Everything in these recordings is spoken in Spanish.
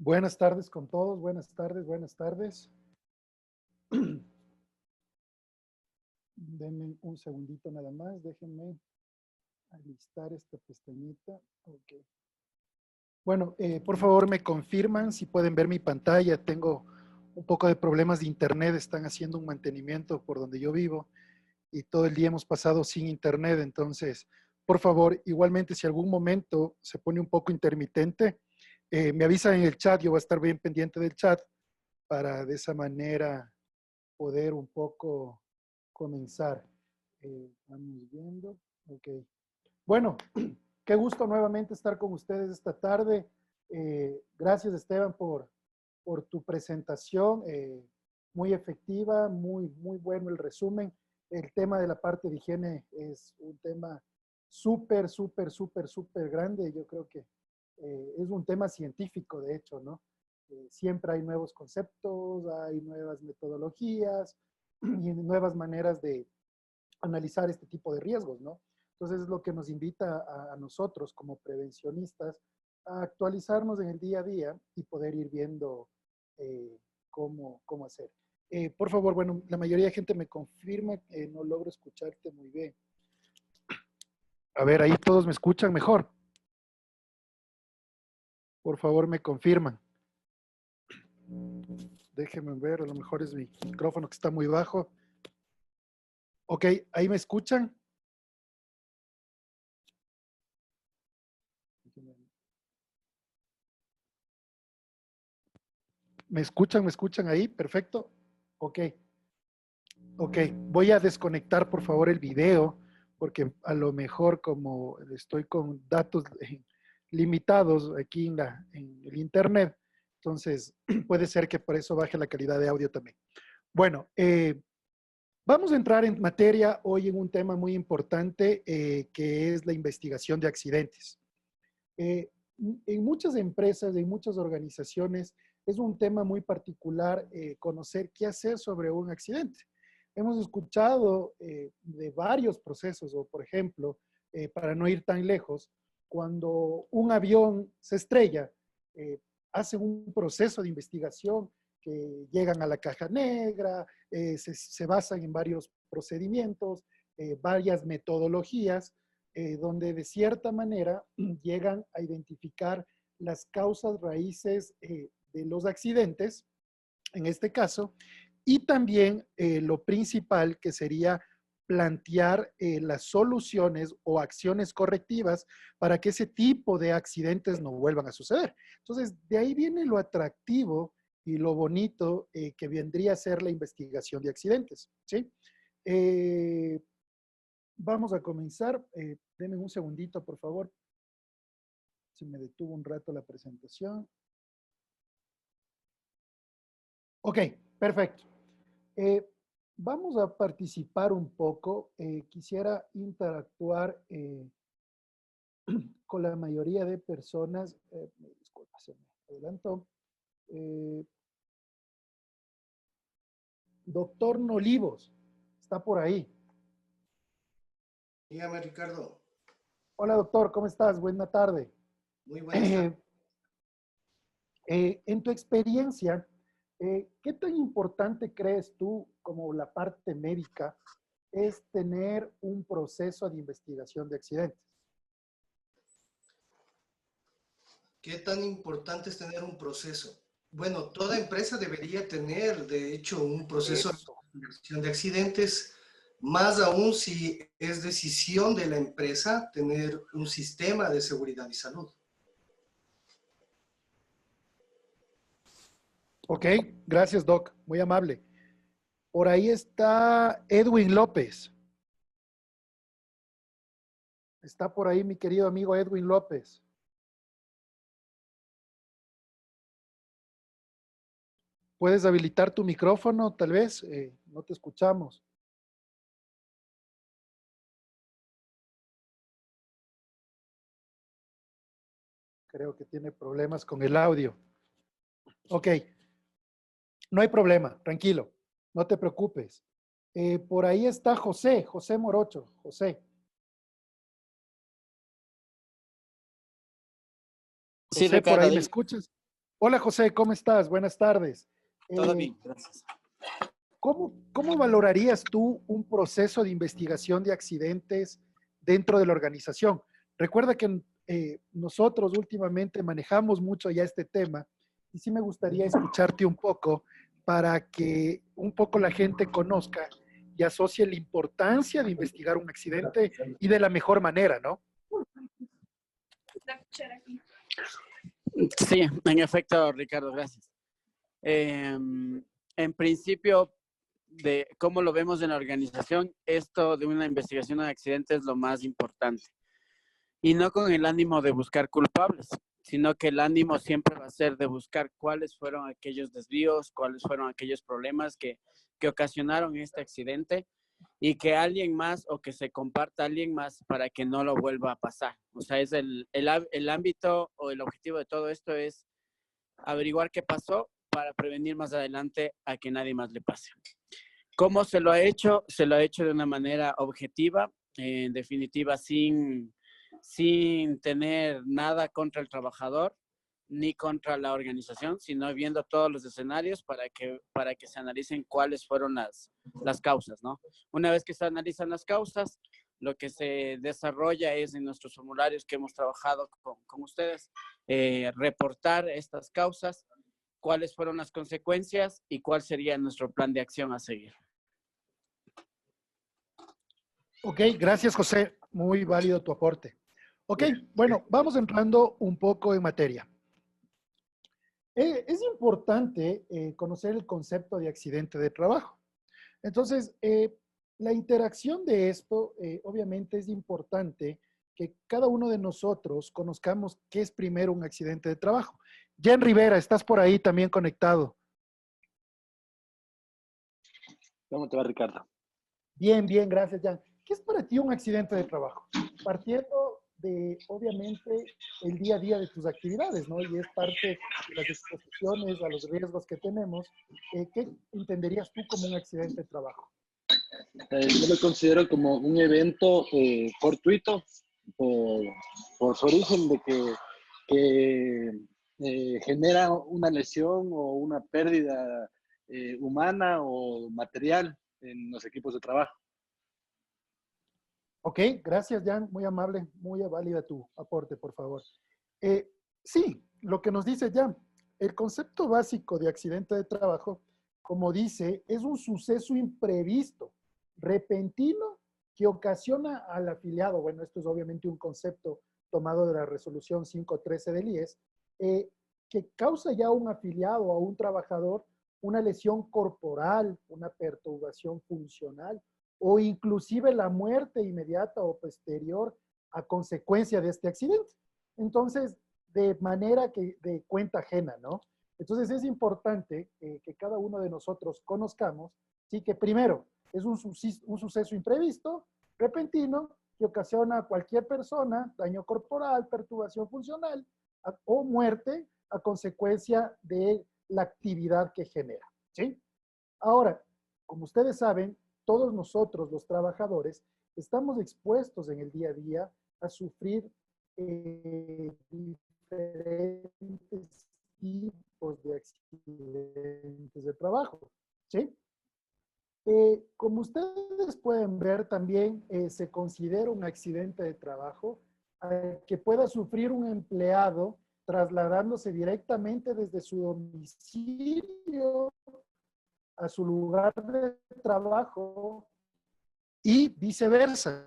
Buenas tardes con todos, buenas tardes, buenas tardes. Denme un segundito nada más, déjenme alistar esta pestañita. Ok. Bueno, por favor me confirman si pueden ver mi pantalla. Tengo un poco de problemas de internet, están haciendo un mantenimiento por donde yo vivo y todo el día hemos pasado sin internet. Entonces, por favor, igualmente si algún momento se pone un poco intermitente, me avisan en el chat, yo voy a estar bien pendiente del chat para de esa manera poder un poco comenzar. Vamos viendo. Ok. Bueno, qué gusto nuevamente estar con ustedes esta tarde. Gracias, Esteban, por tu presentación. Muy efectiva, muy bueno el resumen. El tema de la parte de higiene es un tema súper grande. Yo creo que es un tema científico, de hecho, ¿no? Siempre hay nuevos conceptos, hay nuevas metodologías y nuevas maneras de analizar este tipo de riesgos, ¿no? Entonces es lo que nos invita a nosotros como prevencionistas a actualizarnos en el día a día y poder ir viendo cómo hacer. Por favor, bueno, la mayoría de gente me confirma que no logro escucharte muy bien. A ver, ahí todos me escuchan mejor. Por favor, me confirman. Déjenme ver, a lo mejor es mi micrófono que está muy bajo. Ok, ¿ahí me escuchan? ¿Me escuchan? ¿Me escuchan ahí? Perfecto. Ok. Ok, voy a desconectar por favor el video porque a lo mejor como estoy con datos limitados aquí en el internet, entonces puede ser que por eso baje la calidad de audio también. Bueno, vamos a entrar en materia hoy en un tema muy importante que es la investigación de accidentes. En muchas empresas, en muchas organizaciones, es un tema muy particular conocer qué hacer sobre un accidente. Hemos escuchado de varios procesos, o por ejemplo, para no ir tan lejos, cuando un avión se estrella, hacen un proceso de investigación que llegan a la caja negra, se basan en varios procedimientos, varias metodologías, donde de cierta manera llegan a identificar las causas raíces de los accidentes, en este caso, y también lo principal que sería plantear las soluciones o acciones correctivas para que ese tipo de accidentes no vuelvan a suceder. Entonces, de ahí viene lo atractivo y lo bonito que vendría a ser la investigación de accidentes, ¿sí? Vamos a comenzar. Denme un segundito, por favor. Se me detuvo un rato la presentación. Ok, perfecto. Vamos a participar un poco. Quisiera interactuar con la mayoría de personas. Disculpa, se me adelantó. Doctor Nolivos, está por ahí. Dígame, Ricardo. Hola, doctor, ¿cómo estás? Buena tarde. Muy buenas tardes. En tu experiencia, ¿qué tan importante crees tú, como la parte médica, es tener un proceso de investigación de accidentes? ¿Qué tan importante es tener un proceso? Bueno, toda empresa debería tener, de hecho, un proceso de Eso. investigación de accidentes, más aún si es decisión de la empresa tener un sistema de seguridad y salud. Ok, gracias, Doc. Muy amable. Por ahí está Edwin López. Está por ahí mi querido amigo Edwin López. ¿Puedes habilitar tu micrófono, tal vez? No te escuchamos. Creo que tiene problemas con el audio. Ok, no hay problema, tranquilo, no te preocupes. Por ahí está José Morocho. José, Sí, por Ricardo, ahí me escuchas. Hola José, ¿cómo estás? Buenas tardes. Todo Eh, bien, gracias. ¿Cómo valorarías tú un proceso de investigación de accidentes dentro de la organización? Recuerda que nosotros últimamente manejamos mucho ya este tema y sí me gustaría escucharte un poco para que un poco la gente conozca y asocie la importancia de investigar un accidente y de la mejor manera, ¿no? Sí, en efecto, Ricardo, gracias. En principio, de cómo lo vemos en la organización, esto de una investigación de accidentes es lo más importante. Y no con el ánimo de buscar culpables, sino que el ánimo siempre va a ser de buscar cuáles fueron aquellos desvíos, cuáles fueron aquellos problemas que ocasionaron este accidente y que alguien más o que se comparta a alguien más para que no lo vuelva a pasar. O sea, es el ámbito o el objetivo de todo esto es averiguar qué pasó para prevenir más adelante a que nadie más le pase. ¿Cómo se lo ha hecho? Se lo ha hecho de una manera objetiva, en definitiva, sin tener nada contra el trabajador ni contra la organización, sino viendo todos los escenarios para que se analicen cuáles fueron las causas, ¿no? Una vez que se analizan las causas, lo que se desarrolla es en nuestros formularios que hemos trabajado con ustedes, reportar estas causas, cuáles fueron las consecuencias y cuál sería nuestro plan de acción a seguir. Ok, gracias José, muy válido tu aporte. Ok, bueno, vamos entrando un poco en materia. Es importante conocer el concepto de accidente de trabajo. Entonces, la interacción de esto, obviamente es importante que cada uno de nosotros conozcamos qué es primero un accidente de trabajo. Jan Rivera, estás por ahí también conectado. ¿Cómo te va, Ricardo? Bien, bien, gracias, Jan. ¿Qué es para ti un accidente de trabajo? Partiendo de, obviamente, el día a día de tus actividades, ¿no? Y es parte de las exposiciones a los riesgos que tenemos. ¿Qué entenderías tú como un accidente de trabajo? Yo lo considero como un evento fortuito por, por su origen de que genera una lesión o una pérdida humana o material en los equipos de trabajo. Ok, gracias, Jan. Muy amable, muy válida tu aporte, por favor. Sí, lo que nos dice Jan, el concepto básico de accidente de trabajo, como dice, es un suceso imprevisto, repentino, que ocasiona al afiliado, bueno, esto es obviamente un concepto tomado de la resolución 513 del IES, que causa ya a un afiliado o a un trabajador una lesión corporal, una perturbación funcional, o inclusive la muerte inmediata o posterior a consecuencia de este accidente. Entonces, de manera que de cuenta ajena, ¿no? Entonces es importante que cada uno de nosotros conozcamos, sí, que primero es un suceso imprevisto, repentino, que ocasiona a cualquier persona daño corporal, perturbación funcional o muerte a consecuencia de la actividad que genera, ¿sí? Ahora, como ustedes saben, todos nosotros, los trabajadores, estamos expuestos en el día a día a sufrir diferentes tipos de accidentes de trabajo, ¿sí? Como ustedes pueden ver, también se considera un accidente de trabajo que pueda sufrir un empleado trasladándose directamente desde su domicilio a su lugar de trabajo y viceversa.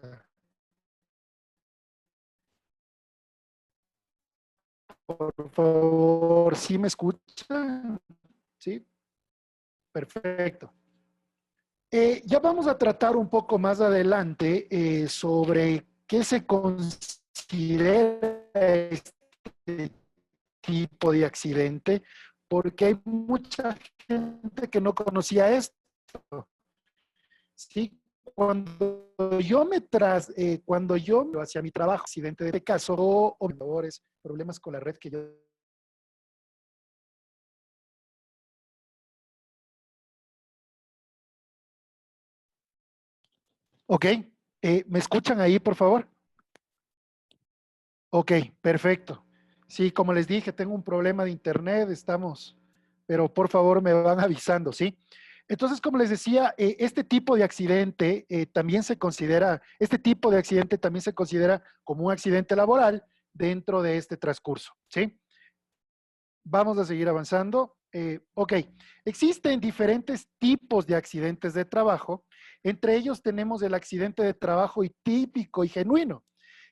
Por favor, ¿sí me escuchan? ¿Sí? Perfecto. Ya vamos a tratar un poco más adelante sobre qué se considera este tipo de accidente, porque hay mucha gente que no conocía esto. Sí, cuando yo me hacia mi trabajo, accidente de caso o problemas con la red que yo. Ok, ¿me escuchan ahí, por favor? Ok, perfecto. Sí, como les dije, tengo un problema de internet, pero por favor me van avisando, ¿sí? Entonces, como les decía, este tipo de accidente este tipo de accidente también se considera como un accidente laboral dentro de este transcurso, ¿sí? Vamos a seguir avanzando. Ok, existen diferentes tipos de accidentes de trabajo. Entre ellos tenemos el accidente de trabajo típico y genuino,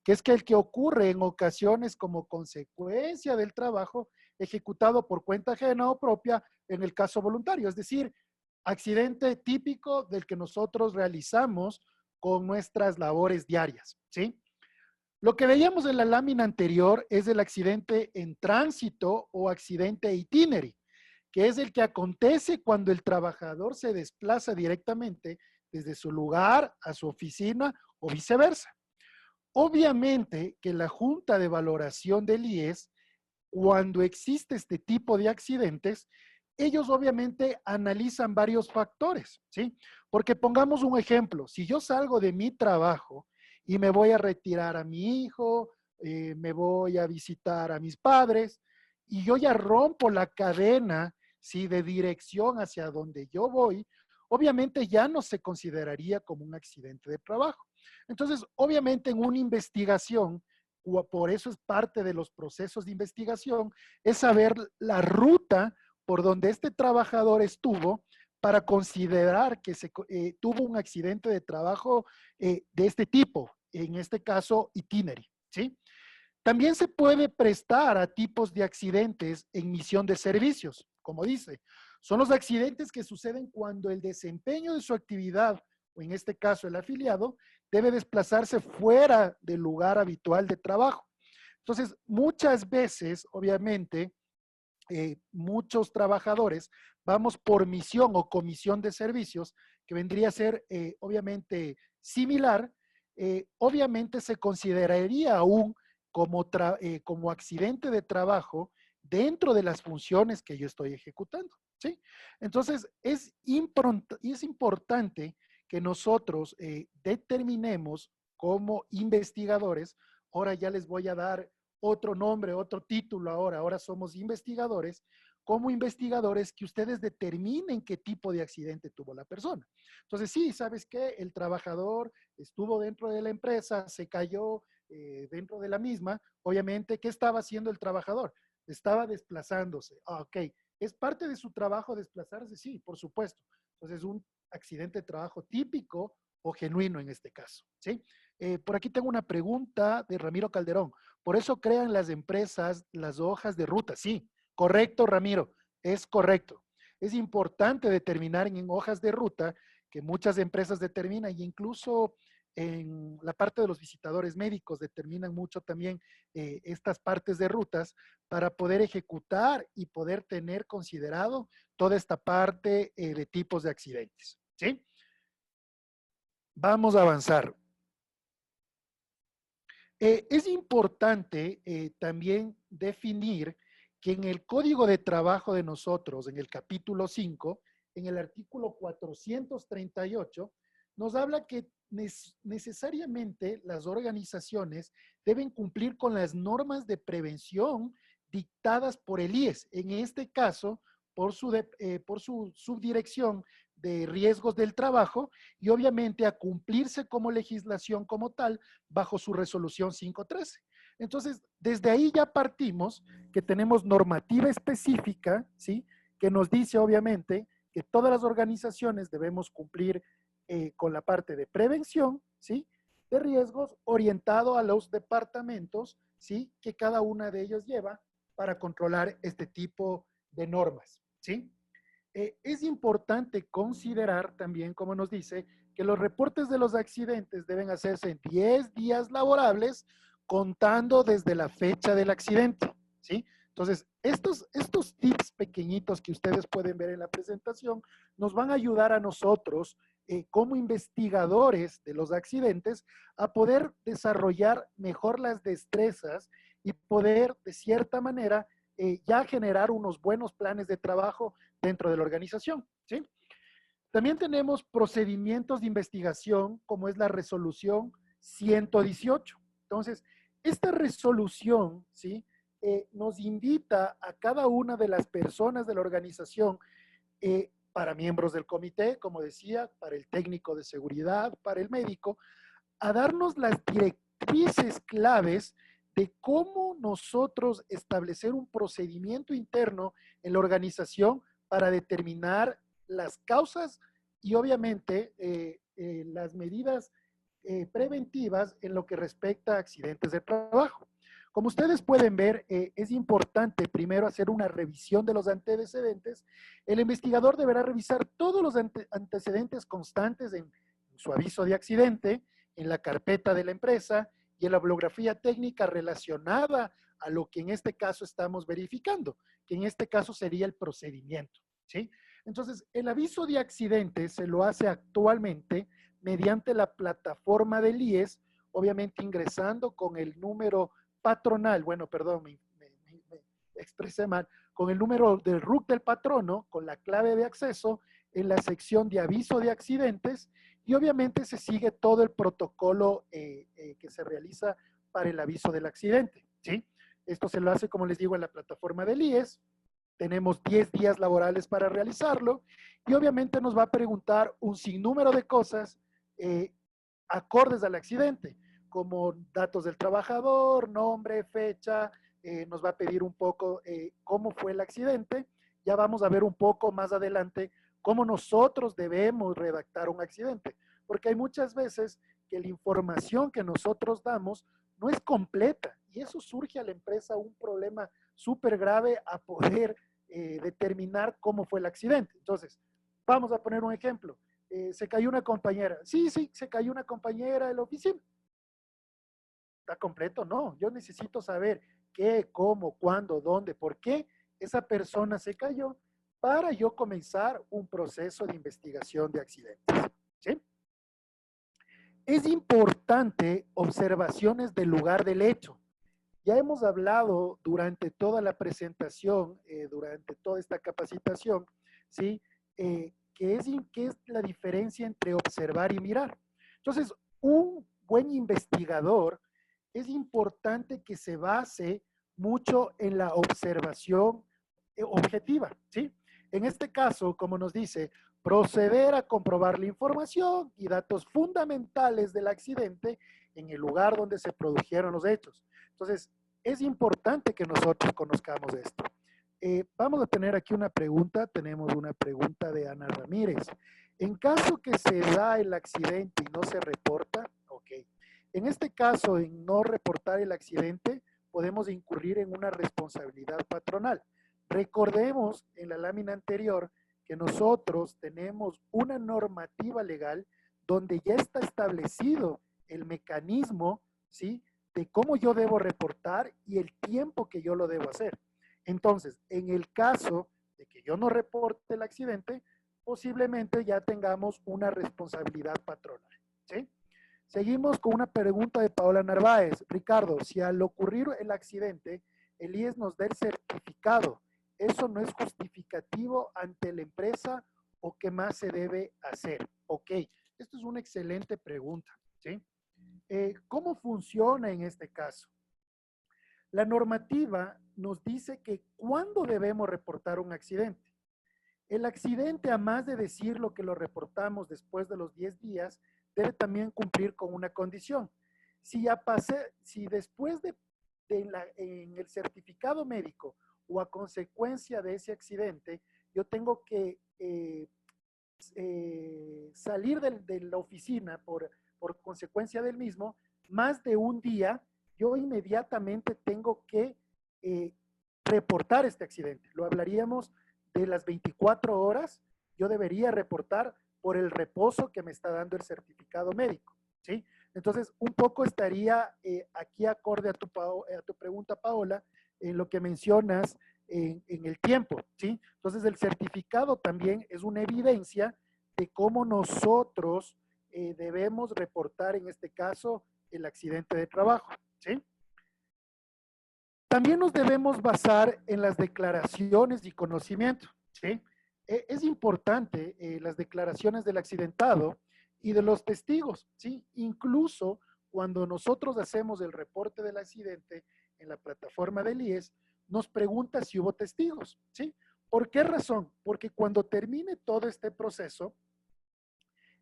que es que el que ocurre en ocasiones como consecuencia del trabajo ejecutado por cuenta ajena o propia en el caso voluntario. Es decir, accidente típico del que nosotros realizamos con nuestras labores diarias, ¿sí? Lo que veíamos en la lámina anterior es el accidente en tránsito o accidente itinere, que es el que acontece cuando el trabajador se desplaza directamente desde su lugar a su oficina o viceversa. Obviamente que la Junta de Valoración del IES, cuando existe este tipo de accidentes, ellos obviamente analizan varios factores, ¿sí? Porque pongamos un ejemplo, si yo salgo de mi trabajo y me voy a retirar a mi hijo, me voy a visitar a mis padres, y yo ya rompo la cadena, ¿sí? De dirección hacia donde yo voy, obviamente ya no se consideraría como un accidente de trabajo. Entonces, obviamente en una investigación, por eso es parte de los procesos de investigación, es saber la ruta por donde este trabajador estuvo para considerar que tuvo un accidente de trabajo de este tipo, en este caso itinere, ¿sí? También se puede prestar a tipos de accidentes en misión de servicios, como dice. Son los accidentes que suceden cuando el desempeño de su actividad, o en este caso el afiliado, debe desplazarse fuera del lugar habitual de trabajo. Entonces, muchas veces, obviamente, muchos trabajadores vamos por misión o comisión de servicios, que vendría a ser obviamente similar, obviamente se consideraría aún como accidente de trabajo dentro de las funciones que yo estoy ejecutando, ¿sí? Entonces, es importante que nosotros determinemos como investigadores, ahora ya les voy a dar otro nombre, otro título ahora somos investigadores, como investigadores que ustedes determinen qué tipo de accidente tuvo la persona. Entonces, sí, ¿sabes qué? El trabajador estuvo dentro de la empresa, se cayó dentro de la misma, obviamente, ¿qué estaba haciendo el trabajador? Estaba desplazándose. Ah, ok, ¿es parte de su trabajo desplazarse? Sí, por supuesto. Entonces, un accidente de trabajo típico o genuino en este caso, ¿sí? Por aquí tengo una pregunta de Ramiro Calderón. Por eso crean las empresas las hojas de ruta. Sí, correcto, Ramiro, es correcto. Es importante determinar en hojas de ruta que muchas empresas determinan y incluso en la parte de los visitadores médicos determinan mucho también estas partes de rutas para poder ejecutar y poder tener considerado toda esta parte de tipos de accidentes. ¿Sí? Vamos a avanzar. Es importante también definir que en el código de trabajo de nosotros, en el capítulo 5, en el artículo 438, nos habla que necesariamente las organizaciones deben cumplir con las normas de prevención dictadas por el IES, en este caso, por su subdirección de riesgos del trabajo y obviamente a cumplirse como legislación como tal bajo su resolución 513. Entonces, desde ahí ya partimos que tenemos normativa específica, ¿sí? Que nos dice obviamente que todas las organizaciones debemos cumplir con la parte de prevención, ¿sí? De riesgos orientado a los departamentos, ¿sí? Que cada una de ellos lleva para controlar este tipo de normas, ¿sí? Es importante considerar también, como nos dice, que los reportes de los accidentes deben hacerse en 10 días laborables contando desde la fecha del accidente, ¿sí? Entonces, estos tips pequeñitos que ustedes pueden ver en la presentación nos van a ayudar a nosotros como investigadores de los accidentes a poder desarrollar mejor las destrezas y poder, de cierta manera, ya generar unos buenos planes de trabajo dentro de la organización, ¿sí? También tenemos procedimientos de investigación, como es la resolución 118. Entonces, esta resolución, ¿sí? nos invita a cada una de las personas de la organización, para miembros del comité, como decía, para el técnico de seguridad, para el médico, a darnos las directrices claves de cómo nosotros establecer un procedimiento interno en la organización para determinar las causas y obviamente las medidas preventivas en lo que respecta a accidentes de trabajo. Como ustedes pueden ver, es importante primero hacer una revisión de los antecedentes. El investigador deberá revisar todos los antecedentes constantes en su aviso de accidente, en la carpeta de la empresa y en la bibliografía técnica relacionada a lo que en este caso estamos verificando, que en este caso sería el procedimiento, ¿sí? Entonces, el aviso de accidente se lo hace actualmente mediante la plataforma del IES, obviamente ingresando con el número patronal, bueno, perdón, me expresé mal, con el número del RUC del patrono, con la clave de acceso en la sección de aviso de accidentes y obviamente se sigue todo el protocolo que se realiza para el aviso del accidente, ¿sí? Esto se lo hace, como les digo, en la plataforma del IES. Tenemos 10 días laborales para realizarlo y obviamente nos va a preguntar un sinnúmero de cosas acordes al accidente, como datos del trabajador, nombre, fecha, nos va a pedir un poco cómo fue el accidente. Ya vamos a ver un poco más adelante cómo nosotros debemos redactar un accidente, porque hay muchas veces que la información que nosotros damos no es completa y eso surge a la empresa un problema súper grave a poder determinar cómo fue el accidente. Entonces, vamos a poner un ejemplo. Se cayó una compañera. Sí, se cayó una compañera de la oficina. ¿Está completo? No. Yo necesito saber qué, cómo, cuándo, dónde, por qué esa persona se cayó para yo comenzar un proceso de investigación de accidentes. ¿Sí? Es importante observaciones del lugar del hecho. Ya hemos hablado durante toda la presentación, durante toda esta capacitación, ¿sí? ¿Qué es la diferencia entre observar y mirar? Entonces, un buen investigador es importante que se base mucho en la observación objetiva, ¿sí? En este caso, como nos dice, proceder a comprobar la información y datos fundamentales del accidente en el lugar donde se produjeron los hechos. Entonces, es importante que nosotros conozcamos esto. Vamos a tener aquí una pregunta. Tenemos una pregunta de Ana Ramírez. En caso que se da el accidente y no se reporta, ok. En este caso, en no reportar el accidente, podemos incurrir en una responsabilidad patronal. Recordemos en la lámina anterior que nosotros tenemos una normativa legal donde ya está establecido el mecanismo, ¿sí?, de cómo yo debo reportar y el tiempo que yo lo debo hacer. Entonces, en el caso de que yo no reporte el accidente, posiblemente ya tengamos una responsabilidad patronal, ¿sí? Seguimos con una pregunta de Paola Narváez. Ricardo, si al ocurrir el accidente, el IES nos da el certificado, ¿eso no es justificativo ante la empresa o qué más se debe hacer? Ok, esto es una excelente pregunta, ¿sí? ¿Cómo funciona en este caso? La normativa nos dice que cuándo debemos reportar un accidente. El accidente, a más de decir lo que lo reportamos después de los 10 días, debe también cumplir con una condición. Si después en el certificado médico o a consecuencia de ese accidente, yo tengo que salir de la oficina por consecuencia del mismo, más de un día, yo inmediatamente tengo que reportar este accidente. Lo hablaríamos de las 24 horas, yo debería reportar por el reposo que me está dando el certificado médico, ¿sí? Entonces, un poco estaría aquí acorde a tu pregunta, Paola, en lo que mencionas en el tiempo, ¿sí? Entonces, el certificado también es una evidencia de cómo nosotros debemos reportar, en este caso, el accidente de trabajo, ¿sí? También nos debemos basar en las declaraciones y conocimiento, ¿sí? Es importante las declaraciones del accidentado y de los testigos, ¿sí? Incluso cuando nosotros hacemos el reporte del accidente, en la plataforma del IES, nos pregunta si hubo testigos, ¿sí? ¿Por qué razón? Porque cuando termine todo este proceso,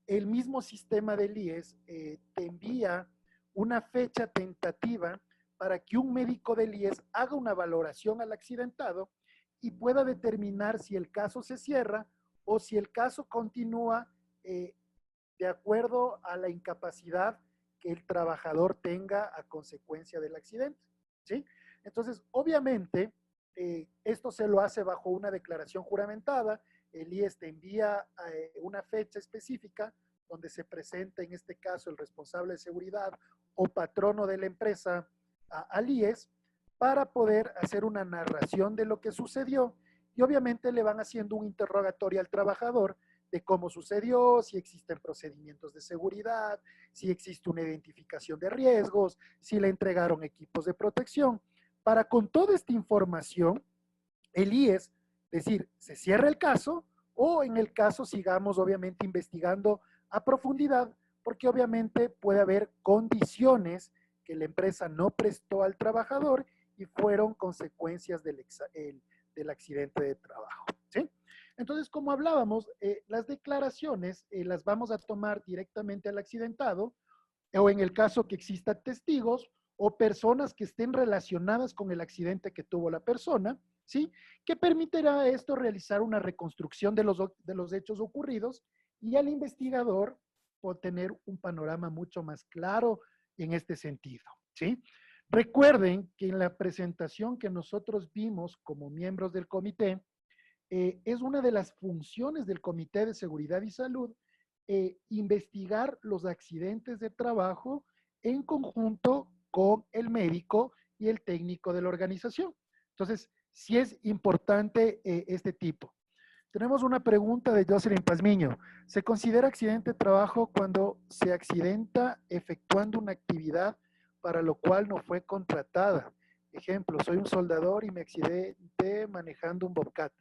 el mismo sistema del IES te envía una fecha tentativa para que un médico del IES haga una valoración al accidentado y pueda determinar si el caso se cierra o si el caso continúa de acuerdo a la incapacidad que el trabajador tenga a consecuencia del accidente, ¿sí? Entonces, obviamente, esto se lo hace bajo una declaración juramentada. El IES te envía una fecha específica donde se presenta, en este caso, el responsable de seguridad o patrono de la empresa al IES para poder hacer una narración de lo que sucedió y obviamente le van haciendo un interrogatorio al trabajador de cómo sucedió, si existen procedimientos de seguridad, si existe una identificación de riesgos, si le entregaron equipos de protección, para con toda esta información, el IES decir, se cierra el caso o en el caso sigamos obviamente investigando a profundidad, porque obviamente puede haber condiciones que la empresa no prestó al trabajador y fueron consecuencias del accidente de trabajo, ¿sí? Entonces, como hablábamos, las declaraciones las vamos a tomar directamente al accidentado o en el caso que exista testigos o personas que estén relacionadas con el accidente que tuvo la persona, ¿sí? Que permitirá esto realizar una reconstrucción de los hechos ocurridos y al investigador tener un panorama mucho más claro en este sentido, ¿sí? Recuerden que en la presentación que nosotros vimos como miembros del comité, es una de las funciones del Comité de Seguridad y Salud investigar los accidentes de trabajo en conjunto con el médico y el técnico de la organización. Entonces, sí es importante este tipo. Tenemos una pregunta de Jocelyn Pazmiño. ¿Se considera accidente de trabajo cuando se accidenta efectuando una actividad para lo cual no fue contratada? Ejemplo, soy un soldador y me accidenté manejando un Bobcat.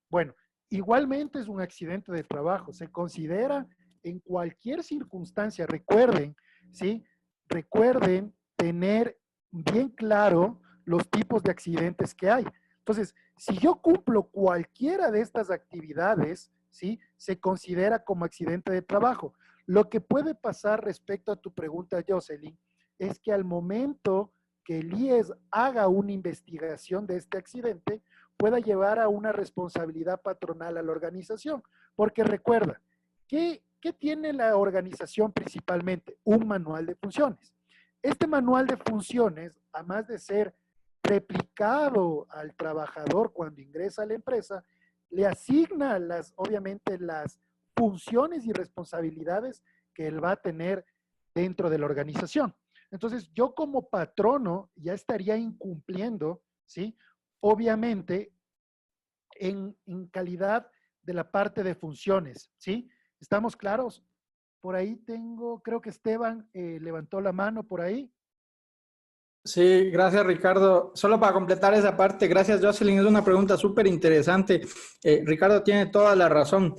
Bueno, igualmente es un accidente de trabajo. Se considera en cualquier circunstancia. Recuerden, ¿sí? Recuerden tener bien claro los tipos de accidentes que hay. Entonces, si yo cumplo cualquiera de estas actividades, ¿sí? Se considera como accidente de trabajo. Lo que puede pasar respecto a tu pregunta, Jocelyn, es que al momento que el IES haga una investigación de este accidente, pueda llevar a una responsabilidad patronal a la organización. Porque recuerda, ¿qué tiene la organización principalmente? Un manual de funciones. Este manual de funciones, además de ser replicado al trabajador cuando ingresa a la empresa, le asigna obviamente las funciones y responsabilidades que él va a tener dentro de la organización. Entonces, yo como patrono ya estaría incumpliendo, ¿sí? Obviamente, en calidad de la parte de funciones, ¿sí? ¿Estamos claros? Por ahí creo que Esteban levantó la mano por ahí. Sí, gracias Ricardo. Solo para completar esa parte, gracias Jocelyn, es una pregunta súper interesante. Ricardo tiene toda la razón.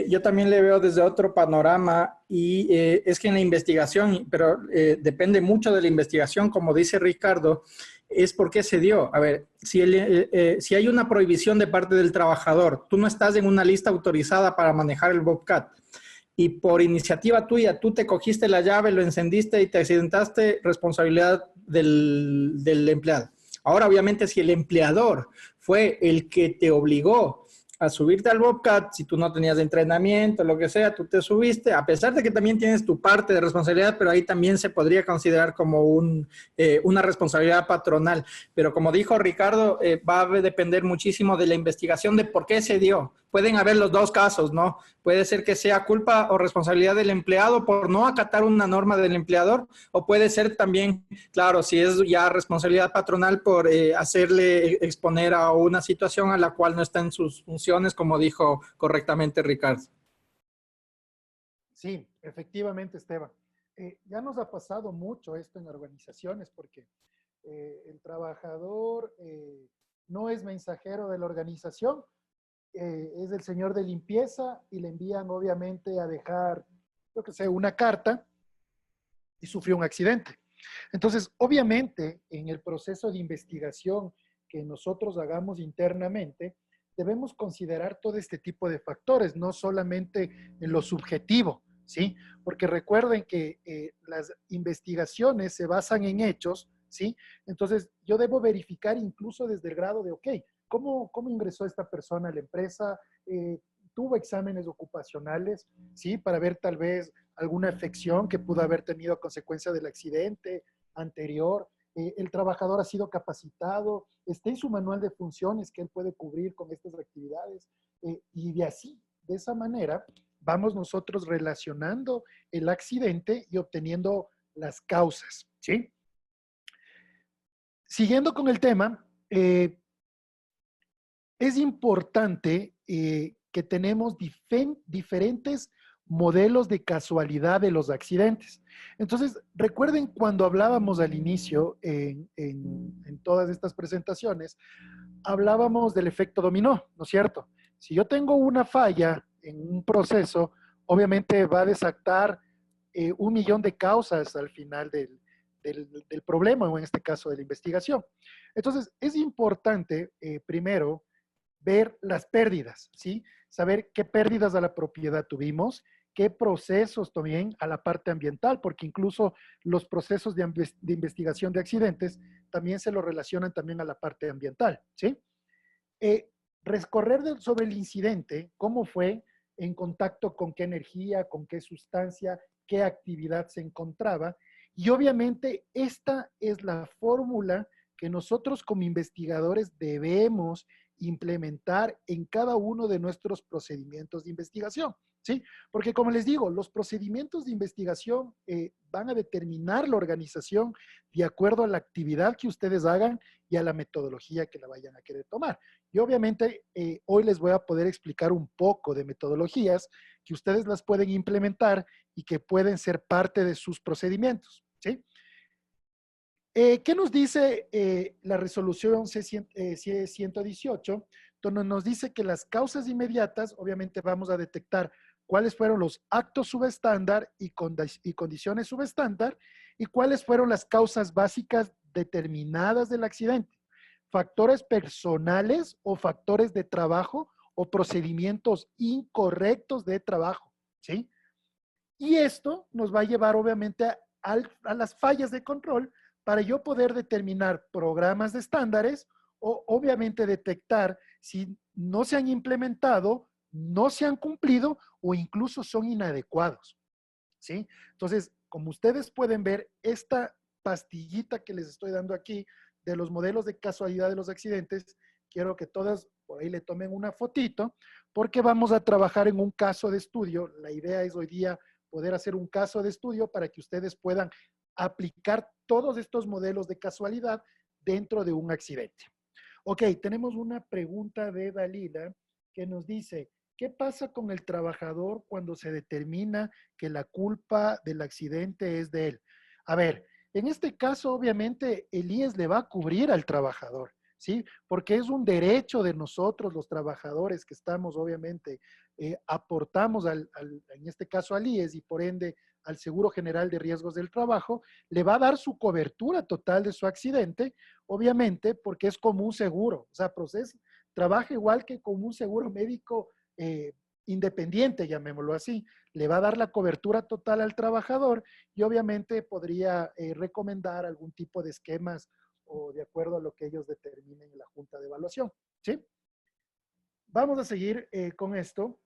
Yo también le veo desde otro panorama y es que en la investigación, pero depende mucho de la investigación, como dice Ricardo, es por qué se dio. A ver, si hay una prohibición de parte del trabajador, tú no estás en una lista autorizada para manejar el Bobcat, y por iniciativa tuya, tú te cogiste la llave, lo encendiste y te accidentaste, responsabilidad del empleado. Ahora, obviamente, si el empleador fue el que te obligó a subirte al Bobcat, si tú no tenías entrenamiento, lo que sea, tú te subiste, a pesar de que también tienes tu parte de responsabilidad, pero ahí también se podría considerar como una responsabilidad patronal. Pero como dijo Ricardo, va a depender muchísimo de la investigación de por qué se dio. Pueden haber los dos casos, ¿no? Puede ser que sea culpa o responsabilidad del empleado por no acatar una norma del empleador, o puede ser también, claro, si es ya responsabilidad patronal por hacerle exponer a una situación a la cual no está en sus funciones, como dijo correctamente Ricardo. Sí, efectivamente, Esteban. Ya nos ha pasado mucho esto en organizaciones porque el trabajador no es mensajero de la organización, es el señor de limpieza y le envían obviamente a dejar, yo que sé, una carta y sufrió un accidente. Entonces, obviamente, en el proceso de investigación que nosotros hagamos internamente, debemos considerar todo este tipo de factores, no solamente en lo subjetivo, ¿sí? Porque recuerden que las investigaciones se basan en hechos, ¿sí? Entonces, yo debo verificar incluso desde el grado de, ok, ¿cómo ingresó esta persona a la empresa? ¿Tuvo exámenes ocupacionales, ¿sí? Para ver tal vez alguna afección que pudo haber tenido a consecuencia del accidente anterior. El trabajador ha sido capacitado, está en su manual de funciones que él puede cubrir con estas actividades. Y de esa manera, vamos nosotros relacionando el accidente y obteniendo las causas, ¿sí? Siguiendo con el tema, es importante que tenemos diferentes modelos de casualidad de los accidentes. Entonces, recuerden cuando hablábamos al inicio en todas estas presentaciones, hablábamos del efecto dominó, ¿no es cierto? Si yo tengo una falla en un proceso, obviamente va a desatar 1.000.000 de causas al final del problema, o en este caso de la investigación. Entonces, es importante, primero, ver las pérdidas, ¿sí? Saber qué pérdidas a la propiedad tuvimos, qué procesos también a la parte ambiental, porque incluso los procesos de investigación de accidentes también se lo relacionan también a la parte ambiental, ¿sí? Recorrer sobre el incidente, cómo fue, en contacto con qué energía, con qué sustancia, qué actividad se encontraba, y obviamente esta es la fórmula que nosotros como investigadores debemos implementar en cada uno de nuestros procedimientos de investigación, ¿sí? Porque como les digo, los procedimientos de investigación van a determinar la organización de acuerdo a la actividad que ustedes hagan y a la metodología que la vayan a querer tomar. Y obviamente hoy les voy a poder explicar un poco de metodologías que ustedes las pueden implementar y que pueden ser parte de sus procedimientos, ¿sí? ¿Qué nos dice la resolución C118? Donde nos dice que las causas inmediatas, obviamente vamos a detectar cuáles fueron los actos subestándar y condiciones subestándar y cuáles fueron las causas básicas determinadas del accidente. Factores personales o factores de trabajo o procedimientos incorrectos de trabajo, ¿sí? Y esto nos va a llevar obviamente a las fallas de control para yo poder determinar programas de estándares o obviamente detectar si no se han implementado, no se han cumplido o incluso son inadecuados, ¿sí? Entonces, como ustedes pueden ver, esta pastillita que les estoy dando aquí de los modelos de casualidad de los accidentes, quiero que todas por ahí le tomen una fotito, porque vamos a trabajar en un caso de estudio. La idea es hoy día poder hacer un caso de estudio para que ustedes puedan aplicar todos estos modelos de casualidad dentro de un accidente. Ok, tenemos una pregunta de Dalila que nos dice, ¿qué pasa con el trabajador cuando se determina que la culpa del accidente es de él? A ver, en este caso, obviamente, el IES le va a cubrir al trabajador, ¿sí? Porque es un derecho de nosotros, los trabajadores, que estamos, obviamente, aportamos, en este caso, al IES y por ende al Seguro General de Riesgos del Trabajo, le va a dar su cobertura total de su accidente, obviamente, porque es como un seguro. O sea, trabaja igual que como un seguro médico independiente, llamémoslo así. Le va a dar la cobertura total al trabajador y obviamente podría recomendar algún tipo de esquemas o de acuerdo a lo que ellos determinen en la Junta de Evaluación, ¿sí? Vamos a seguir con esto.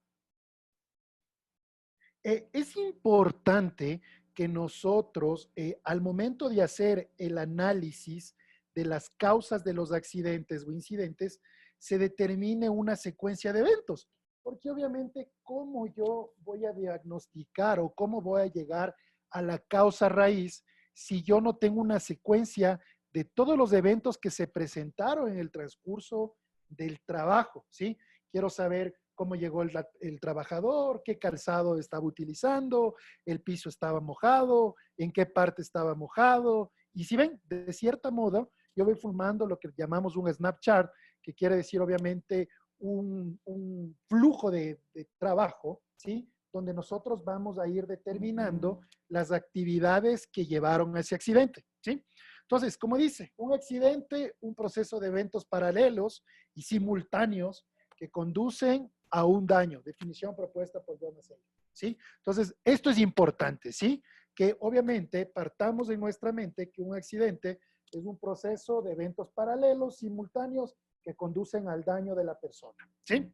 Es importante que nosotros, al momento de hacer el análisis de las causas de los accidentes o incidentes, se determine una secuencia de eventos. Porque obviamente, ¿cómo yo voy a diagnosticar o cómo voy a llegar a la causa raíz si yo no tengo una secuencia de todos los eventos que se presentaron en el transcurso del trabajo, ¿sí? Quiero saber cómo llegó el trabajador, qué calzado estaba utilizando, el piso estaba mojado, en qué parte estaba mojado. Y si ven, de cierta modo, yo voy formando lo que llamamos un Snapchat, que quiere decir obviamente un flujo de trabajo, ¿sí? donde nosotros vamos a ir determinando las actividades que llevaron a ese accidente, ¿sí? Entonces, como dice, un accidente, un proceso de eventos paralelos y simultáneos que conducen a un daño, definición propuesta por John Massey, ¿sí? Entonces, esto es importante, ¿sí? Que obviamente partamos en nuestra mente que un accidente es un proceso de eventos paralelos, simultáneos, que conducen al daño de la persona, ¿sí?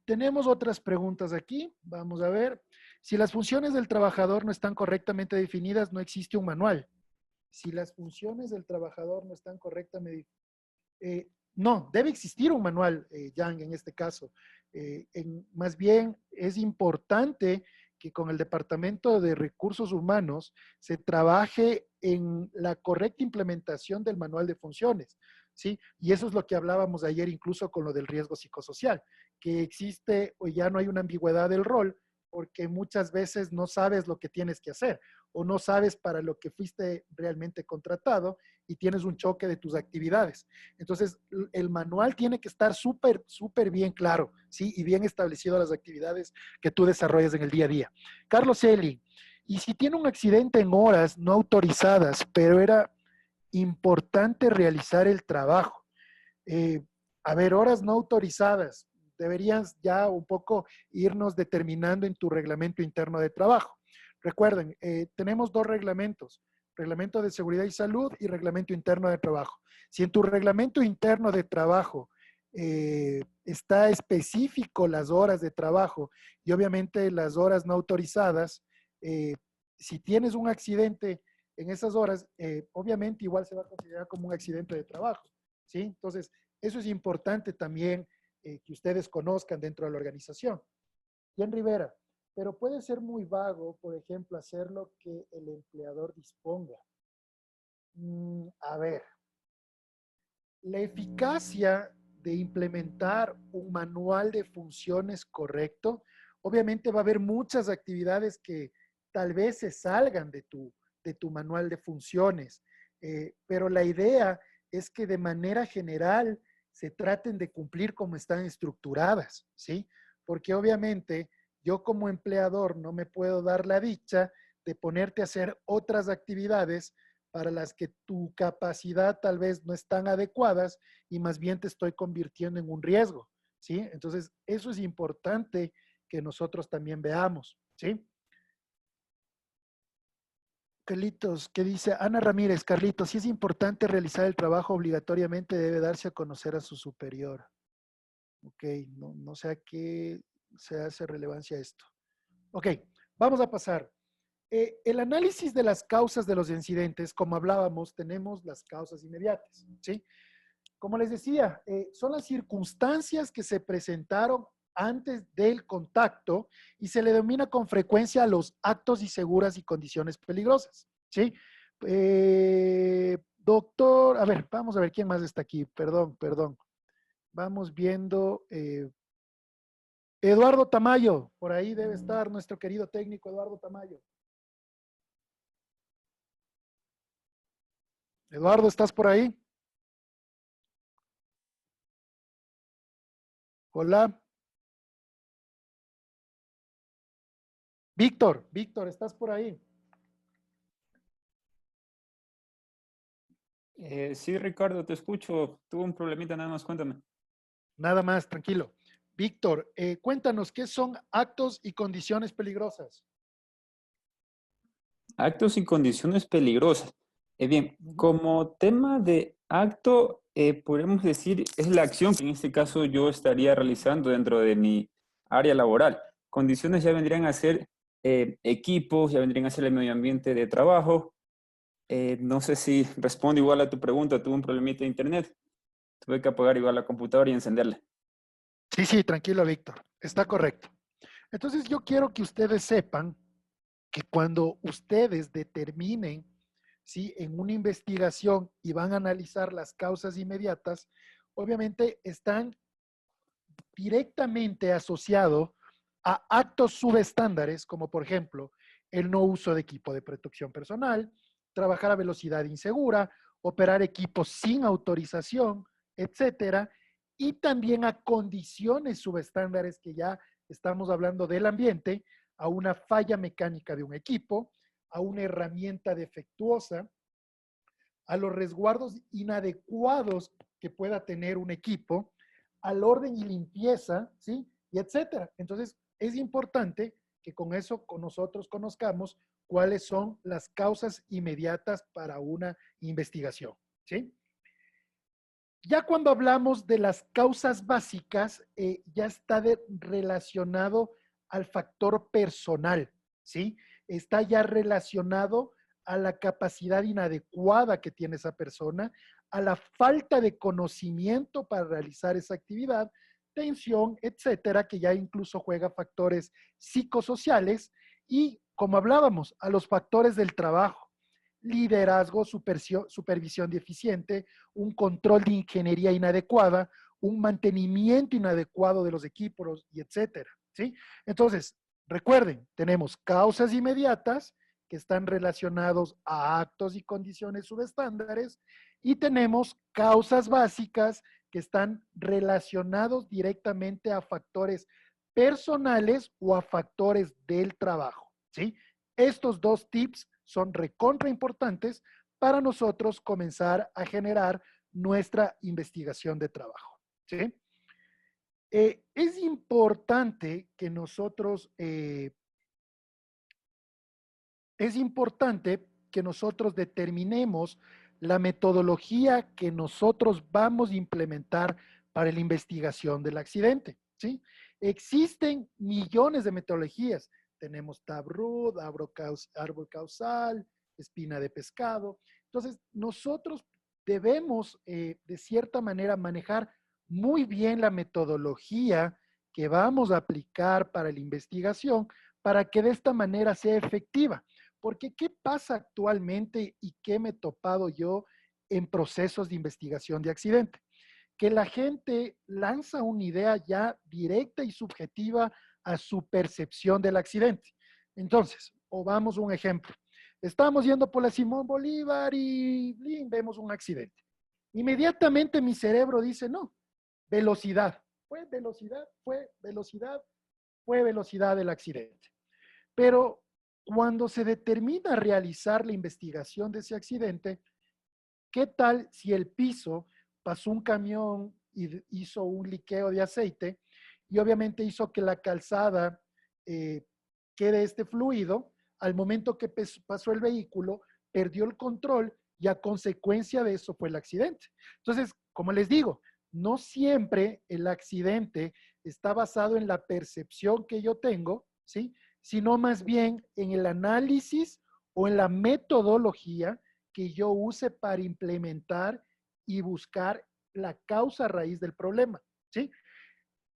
Tenemos otras preguntas aquí, vamos a ver. Si las funciones del trabajador no están correctamente definidas, no existe un manual. Si las funciones del trabajador no están correctamente no, debe existir un manual, Yang, en este caso. Más bien, es importante que con el Departamento de Recursos Humanos se trabaje en la correcta implementación del manual de funciones, ¿sí? Y eso es lo que hablábamos ayer incluso con lo del riesgo psicosocial, que existe o ya no hay una ambigüedad del rol, porque muchas veces no sabes lo que tienes que hacer o no sabes para lo que fuiste realmente contratado y tienes un choque de tus actividades. Entonces, el manual tiene que estar súper bien claro, ¿sí? Y bien establecido las actividades que tú desarrollas en el día a día. Carlos Eli, y si tiene un accidente en horas no autorizadas, pero era importante realizar el trabajo. A ver, horas no autorizadas, deberías ya un poco irnos determinando en tu reglamento interno de trabajo. Recuerden, tenemos dos reglamentos, reglamento de seguridad y salud y reglamento interno de trabajo. Si en tu reglamento interno de trabajo está específico las horas de trabajo y obviamente las horas no autorizadas, si tienes un accidente en esas horas, obviamente igual se va a considerar como un accidente de trabajo, ¿sí? Entonces, eso es importante también que ustedes conozcan dentro de la organización. Jen Rivera, pero puede ser muy vago, por ejemplo, hacer lo que el empleador disponga. A ver, la eficacia de implementar un manual de funciones correcto, obviamente va a haber muchas actividades que tal vez se salgan de tu manual de funciones, pero la idea es que de manera general se traten de cumplir como están estructuradas, ¿sí? Porque obviamente yo como empleador no me puedo dar la dicha de ponerte a hacer otras actividades para las que tu capacidad tal vez no es tan adecuadas y más bien te estoy convirtiendo en un riesgo, ¿sí? Entonces, eso es importante que nosotros también veamos, ¿sí? Carlitos, ¿qué dice? Ana Ramírez, Carlitos, si es importante realizar el trabajo, obligatoriamente debe darse a conocer a su superior. Ok, no sé a qué se hace relevancia a esto. Ok, vamos a pasar. El análisis de las causas de los incidentes, como hablábamos, tenemos las causas inmediatas, ¿sí? Como les decía, son las circunstancias que se presentaron antes del contacto y se le denomina con frecuencia a los actos inseguras y condiciones peligrosas, ¿sí? Doctor, a ver, vamos a ver quién más está aquí, perdón. Vamos viendo, Eduardo Tamayo, por ahí debe estar nuestro querido técnico Eduardo Tamayo. Eduardo, ¿estás por ahí? Hola. Víctor, ¿estás por ahí? Sí, Ricardo, te escucho. Tuve un problemita, nada más, cuéntame. Nada más, tranquilo. Víctor, cuéntanos, ¿qué son actos y condiciones peligrosas? Actos y condiciones peligrosas. Bien, como tema de acto, podemos decir, es la acción que en este caso yo estaría realizando dentro de mi área laboral. Condiciones ya vendrían a ser equipos, ya vendrían a ser el medio ambiente de trabajo. No sé si respondo igual a tu pregunta, tuve un problemita de internet. Tuve que apagar igual la computadora y encenderla. Sí, tranquilo, Víctor. Está correcto. Entonces, yo quiero que ustedes sepan que cuando ustedes determinen, ¿sí? En una investigación y van a analizar las causas inmediatas, obviamente están directamente asociados a actos subestándares, como por ejemplo, el no uso de equipo de protección personal, trabajar a velocidad insegura, operar equipos sin autorización, etcétera, y también a condiciones subestándares que ya estamos hablando del ambiente, a una falla mecánica de un equipo, a una herramienta defectuosa, a los resguardos inadecuados que pueda tener un equipo, al orden y limpieza, ¿sí? Y etcétera. Entonces, es importante que con eso con nosotros conozcamos cuáles son las causas inmediatas para una investigación, ¿sí? Ya cuando hablamos de las causas básicas, ya está relacionado al factor personal, ¿sí? Está ya relacionado a la capacidad inadecuada que tiene esa persona, a la falta de conocimiento para realizar esa actividad, tensión, etcétera, que ya incluso juega factores psicosociales y, como hablábamos, a los factores del trabajo, liderazgo, supervisión deficiente, un control de ingeniería inadecuada, un mantenimiento inadecuado de los equipos y etcétera, ¿sí? Entonces, recuerden, tenemos causas inmediatas que están relacionados a actos y condiciones subestándares y tenemos causas básicas que están relacionados directamente a factores personales o a factores del trabajo, ¿sí? Estos dos tips son recontra importantes para nosotros comenzar a generar nuestra investigación de trabajo, ¿sí? Es importante que nosotros determinemos la metodología que nosotros vamos a implementar para la investigación del accidente, ¿sí? Existen millones de metodologías. Tenemos Tabrut, árbol causal, espina de pescado. Entonces, nosotros debemos, de cierta manera, manejar muy bien la metodología que vamos a aplicar para la investigación para que de esta manera sea efectiva. Porque ¿qué pasa actualmente y qué me he topado yo en procesos de investigación de accidente? Que la gente lanza una idea ya directa y subjetiva a su percepción del accidente. Entonces, o vamos a un ejemplo. Estamos yendo por la Simón Bolívar y vemos un accidente. Inmediatamente mi cerebro dice, no, velocidad. Fue velocidad del accidente. Pero cuando se determina realizar la investigación de ese accidente, ¿qué tal si el piso pasó un camión y hizo un liqueo de aceite y obviamente hizo que la calzada quede este fluido? Al momento que pasó el vehículo, perdió el control y a consecuencia de eso fue el accidente. Entonces, como les digo, no siempre el accidente está basado en la percepción que yo tengo, ¿sí? Sino más bien en el análisis o en la metodología que yo use para implementar y buscar la causa raíz del problema, ¿sí?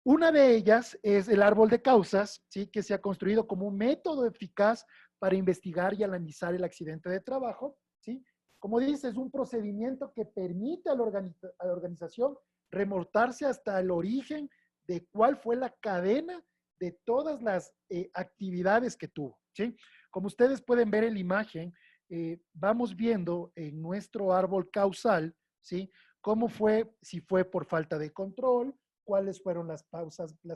Una de ellas es el árbol de causas, ¿sí? Que se ha construido como un método eficaz para investigar y analizar el accidente de trabajo, ¿sí? Como dice, es un procedimiento que permite a la organización remontarse hasta el origen de cuál fue la cadena de todas las actividades que tuvo, ¿sí? Como ustedes pueden ver en la imagen, vamos viendo en nuestro árbol causal, ¿sí? Cómo fue, si fue por falta de control, cuáles fueron las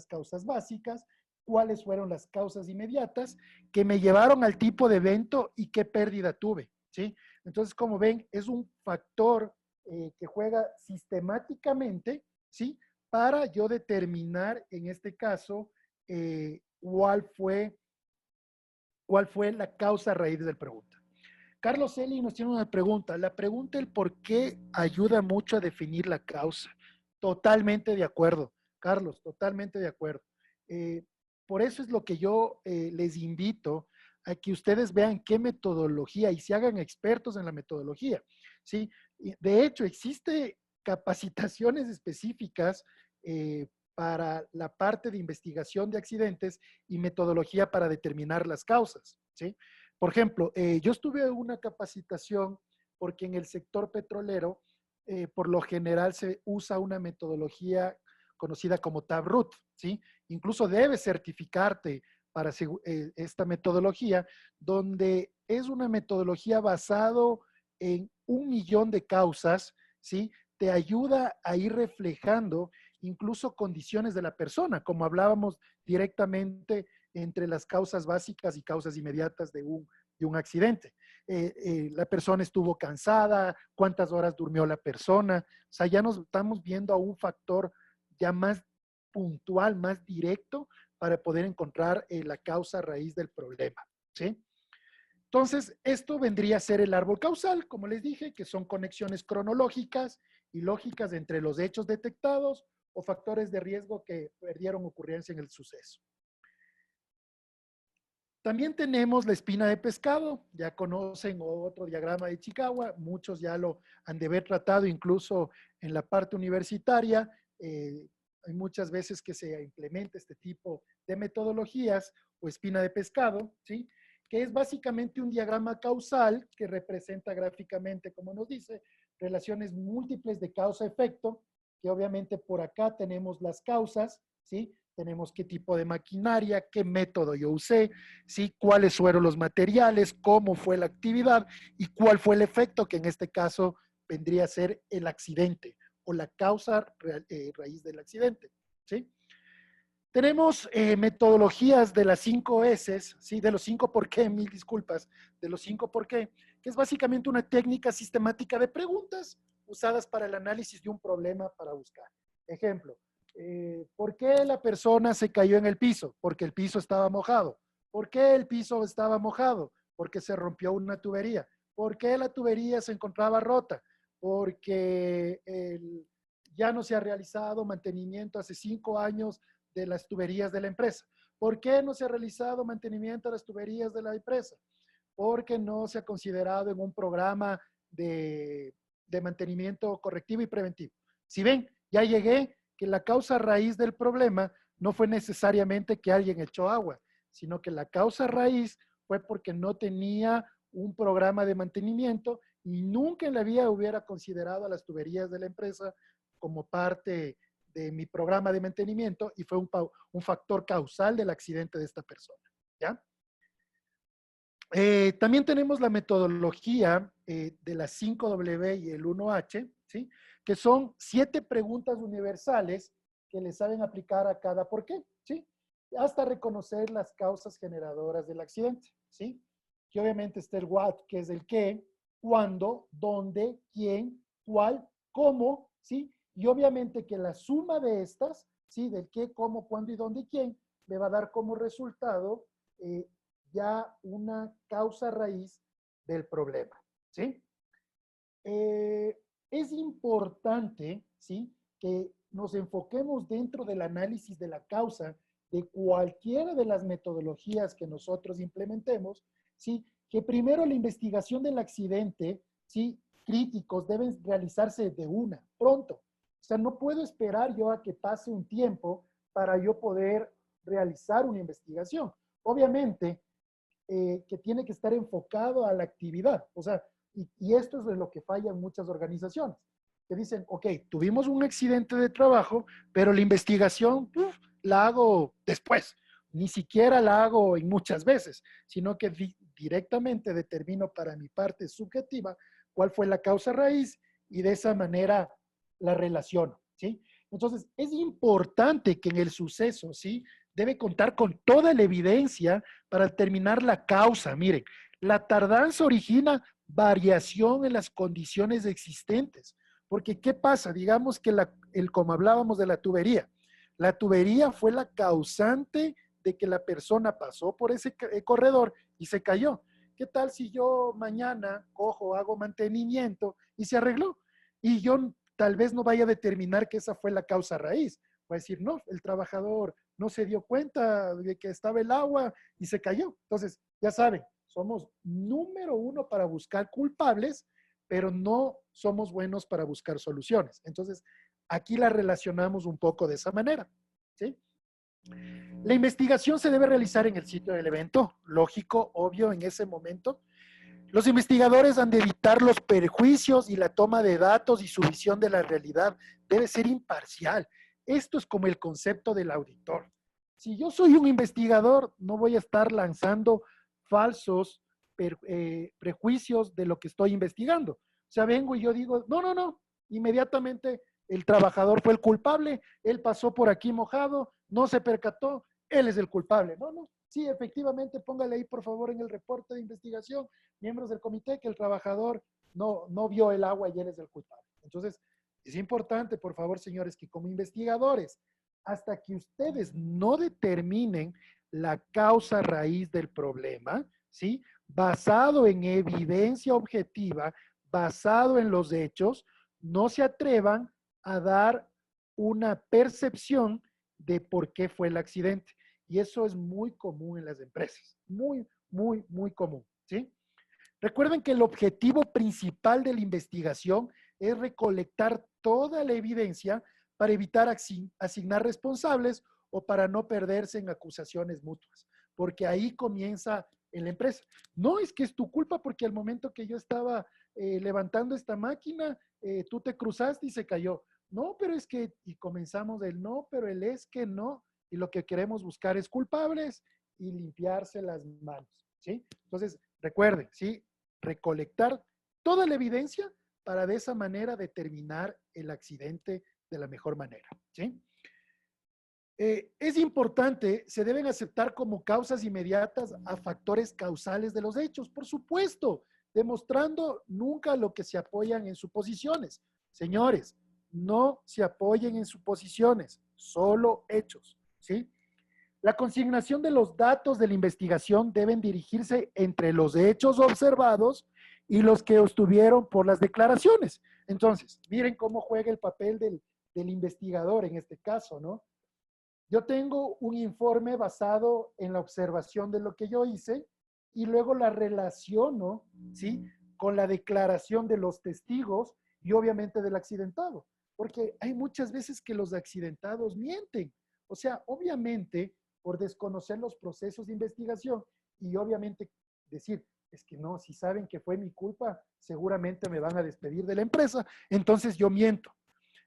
causas básicas, cuáles fueron las causas inmediatas que me llevaron al tipo de evento y qué pérdida tuve, ¿sí? Entonces, como ven, es un factor que juega sistemáticamente, ¿sí? Para yo determinar, en este caso, cuál fue la causa raíz del pregunta. Carlos Eli nos tiene una pregunta. La pregunta, el por qué, ayuda mucho a definir la causa. Totalmente de acuerdo, Carlos, totalmente de acuerdo. Por eso es lo que yo les invito a que ustedes vean qué metodología y se hagan expertos en la metodología, ¿sí? De hecho, existe capacitaciones específicas para la parte de investigación de accidentes y metodología para determinar las causas, ¿sí? Por ejemplo, yo estuve en una capacitación porque en el sector petrolero, por lo general se usa una metodología conocida como Tabrut, ¿sí? Incluso debes certificarte para esta metodología, donde es una metodología basado en 1 millón de causas, ¿sí? Te ayuda a ir reflejando incluso condiciones de la persona, como hablábamos directamente entre las causas básicas y causas inmediatas de un accidente. La persona estuvo cansada, cuántas horas durmió la persona. O sea, ya nos estamos viendo a un factor ya más puntual, más directo, para poder encontrar la causa raíz del problema, ¿sí? Entonces, esto vendría a ser el árbol causal, como les dije, que son conexiones cronológicas y lógicas entre los hechos detectados o factores de riesgo que perdieron ocurrencia en el suceso. También tenemos la espina de pescado, ya conocen otro diagrama de Chicagua, muchos ya lo han de haber tratado incluso en la parte universitaria. Hay muchas veces que se implementa este tipo de metodologías o espina de pescado, ¿sí? Que es básicamente un diagrama causal que representa gráficamente, como nos dice, relaciones múltiples de causa-efecto, que obviamente por acá tenemos las causas, ¿sí? Tenemos qué tipo de maquinaria, qué método yo usé, ¿sí? Cuáles fueron los materiales, cómo fue la actividad y cuál fue el efecto, que en este caso vendría a ser el accidente o la causa raíz del accidente, ¿sí? Tenemos metodologías de las 5 S, ¿sí? De los 5 por qué, mil disculpas, de los 5 por qué, que es básicamente una técnica sistemática de preguntas usadas para el análisis de un problema para buscar. Ejemplo, ¿por qué la persona se cayó en el piso? Porque el piso estaba mojado. ¿Por qué el piso estaba mojado? Porque se rompió una tubería. ¿Por qué la tubería se encontraba rota? Porque ya no se ha realizado mantenimiento hace 5 años de las tuberías de la empresa. ¿Por qué no se ha realizado mantenimiento de las tuberías de la empresa? Porque no se ha considerado en un programa de mantenimiento correctivo y preventivo. Si ven, ya llegué que la causa raíz del problema no fue necesariamente que alguien echó agua, sino que la causa raíz fue porque no tenía un programa de mantenimiento y nunca en la vida hubiera considerado a las tuberías de la empresa como parte de mi programa de mantenimiento y fue un factor causal del accidente de esta persona, ¿ya? También tenemos la metodología de las 5W y el 1H, ¿sí? Que son 7 preguntas universales que le saben aplicar a cada por qué, ¿sí? Hasta reconocer las causas generadoras del accidente, ¿sí? Que obviamente está el what, que es el qué, cuándo, dónde, quién, cuál, cómo, ¿sí? Y obviamente que la suma de estas, ¿sí? Del qué, cómo, cuándo y dónde y quién, me va a dar como resultado ya una causa raíz del problema, ¿sí? Es importante, ¿sí? Que nos enfoquemos dentro del análisis de la causa de cualquiera de las metodologías que nosotros implementemos, ¿sí? Que primero la investigación del accidente, ¿sí? Críticos deben realizarse de una, pronto. O sea, no puedo esperar yo a que pase un tiempo para yo poder realizar una investigación. Obviamente, que tiene que estar enfocado a la actividad. O sea, y esto es de lo que fallan muchas organizaciones, que dicen, ok, tuvimos un accidente de trabajo, pero la investigación la hago después. Ni siquiera la hago en muchas veces, sino que directamente determino para mi parte subjetiva cuál fue la causa raíz y de esa manera la relaciono, ¿sí? Entonces, es importante que en el suceso, ¿sí? Debe contar con toda la evidencia para determinar la causa. Miren, la tardanza origina variación en las condiciones existentes. Porque, ¿qué pasa? Digamos que como hablábamos de la tubería fue la causante de que la persona pasó por ese corredor y se cayó. ¿Qué tal si yo mañana cojo, hago mantenimiento y se arregló? Y yo tal vez no vaya a determinar que esa fue la causa raíz. Va a decir, no, el trabajador no se dio cuenta de que estaba el agua y se cayó. Entonces, ya saben, somos número 1 para buscar culpables, pero no somos buenos para buscar soluciones. Entonces, aquí la relacionamos un poco de esa manera, ¿sí? La investigación se debe realizar en el sitio del evento, lógico, obvio, en ese momento. Los investigadores han de evitar los perjuicios y la toma de datos y su visión de la realidad debe ser imparcial. Esto es como el concepto del auditor. Si yo soy un investigador, no voy a estar lanzando falsos prejuicios de lo que estoy investigando. O sea, vengo y yo digo, no, inmediatamente el trabajador fue el culpable, él pasó por aquí mojado, no se percató, él es el culpable. No, no, sí, efectivamente, póngale ahí por favor en el reporte de investigación, miembros del comité, que el trabajador no vio el agua y él es el culpable. Entonces, es importante, por favor, señores, que como investigadores, hasta que ustedes no determinen la causa raíz del problema, ¿sí? Basado en evidencia objetiva, basado en los hechos, no se atrevan a dar una percepción de por qué fue el accidente. Y eso es muy común en las empresas. Muy, muy, muy común, ¿sí? Recuerden que el objetivo principal de la investigación es recolectar toda la evidencia para evitar asignar responsables o para no perderse en acusaciones mutuas, porque ahí comienza en la empresa. No es que es tu culpa porque al momento que yo estaba levantando esta máquina, tú te cruzaste y se cayó. No, pero es que, y comenzamos del no, pero el es que no, y lo que queremos buscar es culpables y limpiarse las manos, ¿sí? Entonces, recuerden, ¿sí? Recolectar toda la evidencia para de esa manera determinar el accidente de la mejor manera, ¿sí? Es importante, se deben aceptar como causas inmediatas a factores causales de los hechos, por supuesto, demostrando nunca lo que se apoyan en suposiciones. Señores, no se apoyen en suposiciones, solo hechos, ¿sí? La consignación de los datos de la investigación deben dirigirse entre los hechos observados y los que obtuvieron por las declaraciones. Entonces, miren cómo juega el papel del investigador en este caso, ¿no? Yo tengo un informe basado en la observación de lo que yo hice y luego la relaciono, ¿sí? Con la declaración de los testigos y obviamente del accidentado. Porque hay muchas veces que los accidentados mienten. O sea, obviamente, por desconocer los procesos de investigación y obviamente decir, es que no, si saben que fue mi culpa, seguramente me van a despedir de la empresa, entonces yo miento.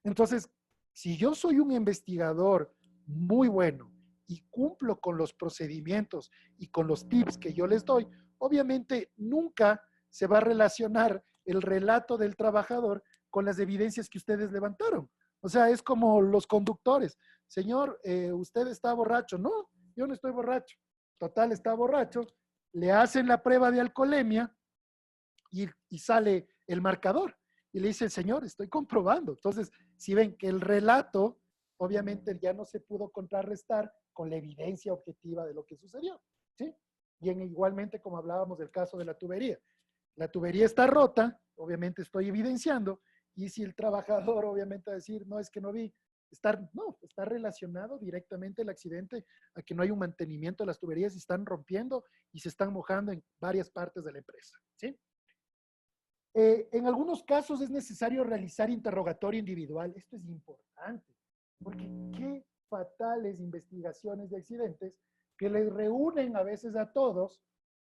Entonces, si yo soy un investigador muy bueno y cumplo con los procedimientos y con los tips que yo les doy, obviamente nunca se va a relacionar el relato del trabajador con las evidencias que ustedes levantaron. O sea, es como los conductores. Señor, usted está borracho. No, yo no estoy borracho. Total, está borracho. Le hacen la prueba de alcoholemia y sale el marcador. Y le dice, señor, estoy comprobando. Entonces, si ven que el relato, obviamente ya no se pudo contrarrestar con la evidencia objetiva de lo que sucedió, ¿sí? Y igualmente, como hablábamos del caso de la tubería. La tubería está rota, obviamente estoy evidenciando, y si el trabajador obviamente va a decir, no, es que no vi, está relacionado directamente el accidente a que no hay un mantenimiento de las tuberías y están rompiendo y se están mojando en varias partes de la empresa, ¿sí? En algunos casos es necesario realizar interrogatorio individual. Esto es importante, porque qué fatales investigaciones de accidentes que les reúnen a veces a todos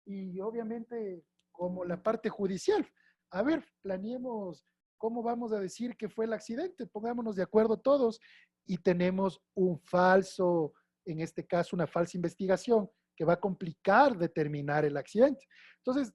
y obviamente como la parte judicial. A ver, planeemos cómo vamos a decir que fue el accidente, pongámonos de acuerdo todos y tenemos un falso, en este caso una falsa investigación que va a complicar determinar el accidente. Entonces,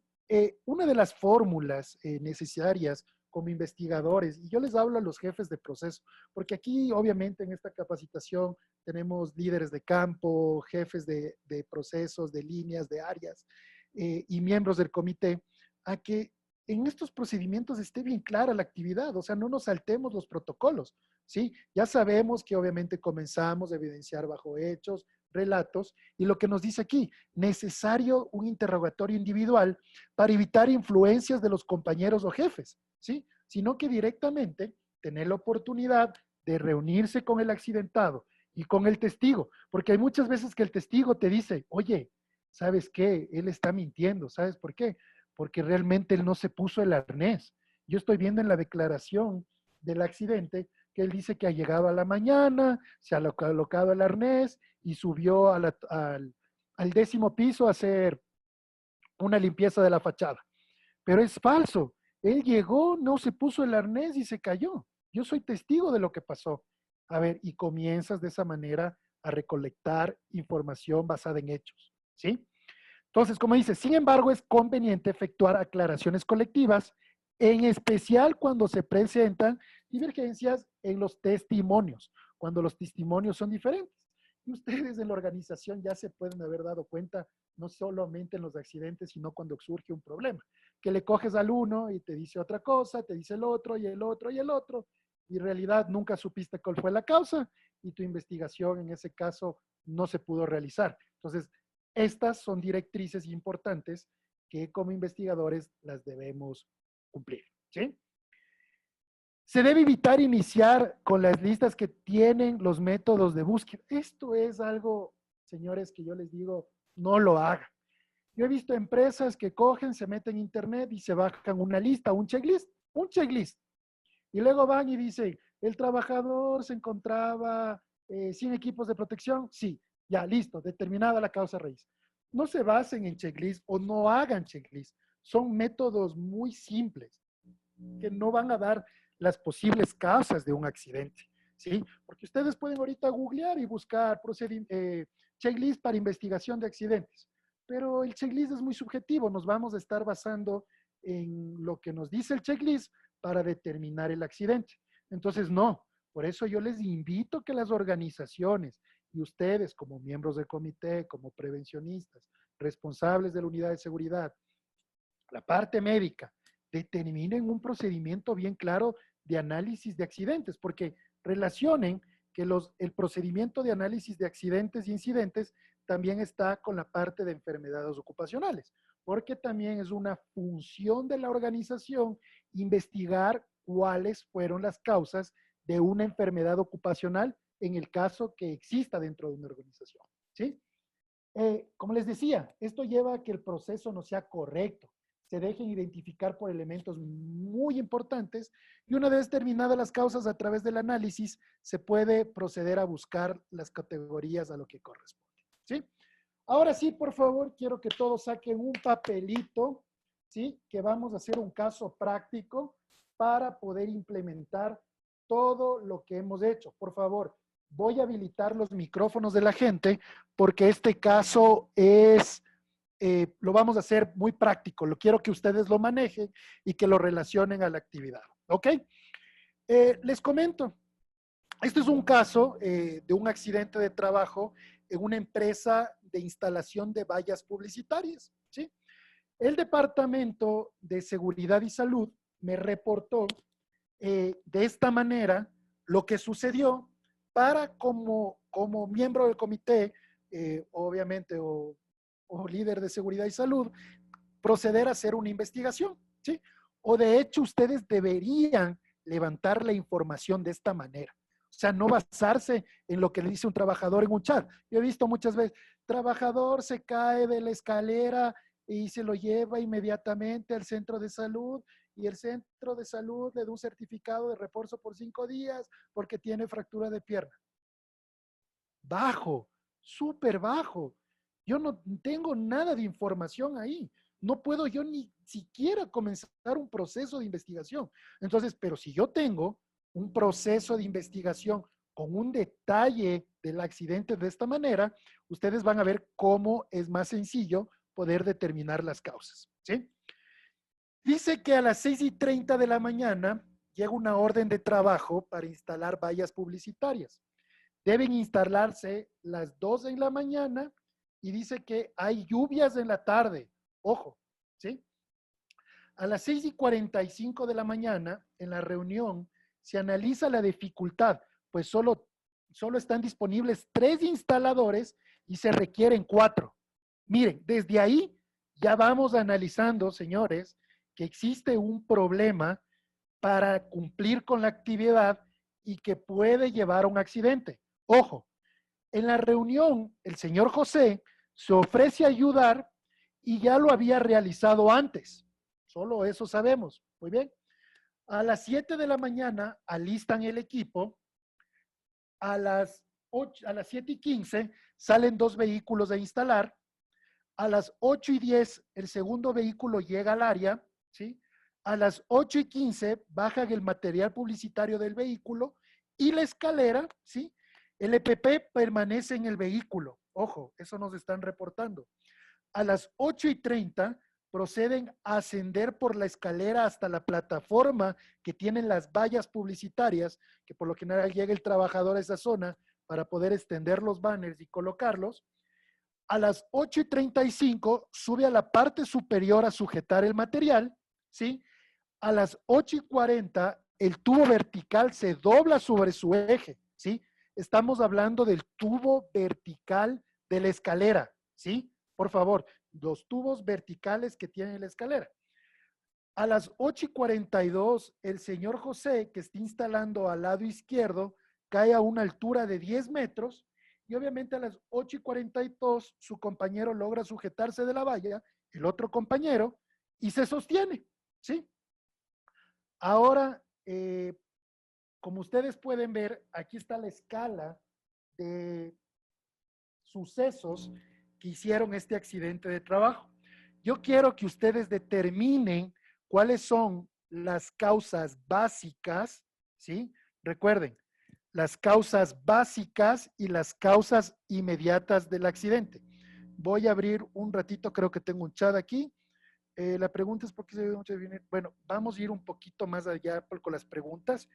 una de las fórmulas necesarias como investigadores, y yo les hablo a los jefes de proceso, porque aquí obviamente en esta capacitación tenemos líderes de campo, jefes de procesos, de líneas, de áreas y miembros del comité, a que en estos procedimientos esté bien clara la actividad, o sea, no nos saltemos los protocolos, ¿sí? Ya sabemos que obviamente comenzamos a evidenciar bajo hechos, relatos, y lo que nos dice aquí, necesario un interrogatorio individual para evitar influencias de los compañeros o jefes, ¿sí? Sino que directamente tener la oportunidad de reunirse con el accidentado y con el testigo, porque hay muchas veces que el testigo te dice, oye, ¿sabes qué? Él está mintiendo, ¿sabes por qué? Porque realmente él no se puso el arnés. Yo estoy viendo en la declaración del accidente que él dice que ha llegado a la mañana, se ha colocado el arnés y subió al 10º piso a hacer una limpieza de la fachada. Pero es falso. Él llegó, no se puso el arnés y se cayó. Yo soy testigo de lo que pasó. A ver, y comienzas de esa manera a recolectar información basada en hechos, ¿sí? Entonces, como dice, sin embargo, es conveniente efectuar aclaraciones colectivas, en especial cuando se presentan Divergencias en los testimonios, cuando los testimonios son diferentes. Y ustedes en la organización ya se pueden haber dado cuenta, no solamente en los accidentes, sino cuando surge un problema, que le coges al uno y te dice otra cosa, te dice el otro y el otro y el otro, y en realidad nunca supiste cuál fue la causa y tu investigación en ese caso no se pudo realizar. Entonces, estas son directrices importantes que como investigadores las debemos cumplir, ¿sí? Se debe evitar iniciar con las listas que tienen los métodos de búsqueda. Esto es algo, señores, que yo les digo, no lo hagan. Yo he visto empresas que cogen, se meten en internet y se bajan una lista, un checklist. Y luego van y dicen, el trabajador se encontraba sin equipos de protección. Sí, ya, listo, determinada la causa raíz. No se basen en checklist o no hagan checklist. Son métodos muy simples que no van a dar las posibles causas de un accidente, ¿sí? Porque ustedes pueden ahorita googlear y buscar checklist para investigación de accidentes, pero el checklist es muy subjetivo, nos vamos a estar basando en lo que nos dice el checklist para determinar el accidente. Entonces, no, por eso yo les invito a que las organizaciones y ustedes como miembros del comité, como prevencionistas, responsables de la unidad de seguridad, la parte médica, determinen un procedimiento bien claro de análisis de accidentes, porque relacionen que el procedimiento de análisis de accidentes e incidentes también está con la parte de enfermedades ocupacionales, porque también es una función de la organización investigar cuáles fueron las causas de una enfermedad ocupacional en el caso que exista dentro de una organización, ¿sí? Como les decía, esto lleva a que el proceso no sea correcto, se dejen identificar por elementos muy importantes y una vez terminadas las causas a través del análisis, se puede proceder a buscar las categorías a lo que corresponde, ¿sí? Ahora sí, por favor, quiero que todos saquen un papelito, ¿sí? Que vamos a hacer un caso práctico para poder implementar todo lo que hemos hecho. Por favor, voy a habilitar los micrófonos de la gente porque este caso es... lo vamos a hacer muy práctico. Lo quiero que ustedes lo manejen y que lo relacionen a la actividad. ¿Ok? Les comento. Este es un caso de un accidente de trabajo en una empresa de instalación de vallas publicitarias. ¿Sí? El Departamento de Seguridad y Salud me reportó de esta manera lo que sucedió para como miembro del comité, obviamente, o líder de seguridad y salud, proceder a hacer una investigación, ¿sí? O de hecho, ustedes deberían levantar la información de esta manera. O sea, no basarse en lo que le dice un trabajador en un chat. Yo he visto muchas veces, trabajador se cae de la escalera y se lo lleva inmediatamente al centro de salud y el centro de salud le da un certificado de reposo por 5 días porque tiene fractura de pierna. Bajo, súper bajo. Yo no tengo nada de información ahí. No puedo yo ni siquiera comenzar un proceso de investigación. Entonces, pero si yo tengo un proceso de investigación con un detalle del accidente de esta manera, ustedes van a ver cómo es más sencillo poder determinar las causas, ¿sí? Dice que a las 6:30 de la mañana llega una orden de trabajo para instalar vallas publicitarias. Deben instalarse las 2 de la mañana y dice que hay lluvias en la tarde. Ojo, ¿sí? A las 6:45 de la mañana, en la reunión, se analiza la dificultad, pues solo están disponibles 3 instaladores y se requieren 4. Miren, desde ahí ya vamos analizando, señores, que existe un problema para cumplir con la actividad y que puede llevar a un accidente. Ojo, en la reunión, el señor José se ofrece a ayudar y ya lo había realizado antes. Solo eso sabemos. Muy bien. A las 7 de la mañana alistan el equipo. A las 7:15 salen 2 vehículos a instalar. A las 8:10 el segundo vehículo llega al área, ¿sí? A las 8:15 bajan el material publicitario del vehículo y la escalera, ¿sí? El EPP permanece en el vehículo. Ojo, eso nos están reportando. A las 8:30 proceden a ascender por la escalera hasta la plataforma que tienen las vallas publicitarias, que por lo general llega el trabajador a esa zona para poder extender los banners y colocarlos. A las 8:35 sube a la parte superior a sujetar el material, ¿sí? A las 8:40 el tubo vertical se dobla sobre su eje, ¿sí? Estamos hablando del tubo vertical de la escalera, ¿sí? Por favor, los tubos verticales que tiene la escalera. A las 8:42, el señor José, que está instalando al lado izquierdo, cae a una altura de 10 metros y obviamente a las 8:42 su compañero logra sujetarse de la valla, el otro compañero, y se sostiene, ¿sí? Ahora, como ustedes pueden ver, aquí está la escala de sucesos que hicieron este accidente de trabajo. Yo quiero que ustedes determinen cuáles son las causas básicas, ¿sí? Recuerden, las causas básicas y las causas inmediatas del accidente. Voy a abrir un ratito, creo que tengo un chat aquí. La pregunta es por qué se ve mucho bien. Bueno, vamos a ir un poquito más allá con las preguntas.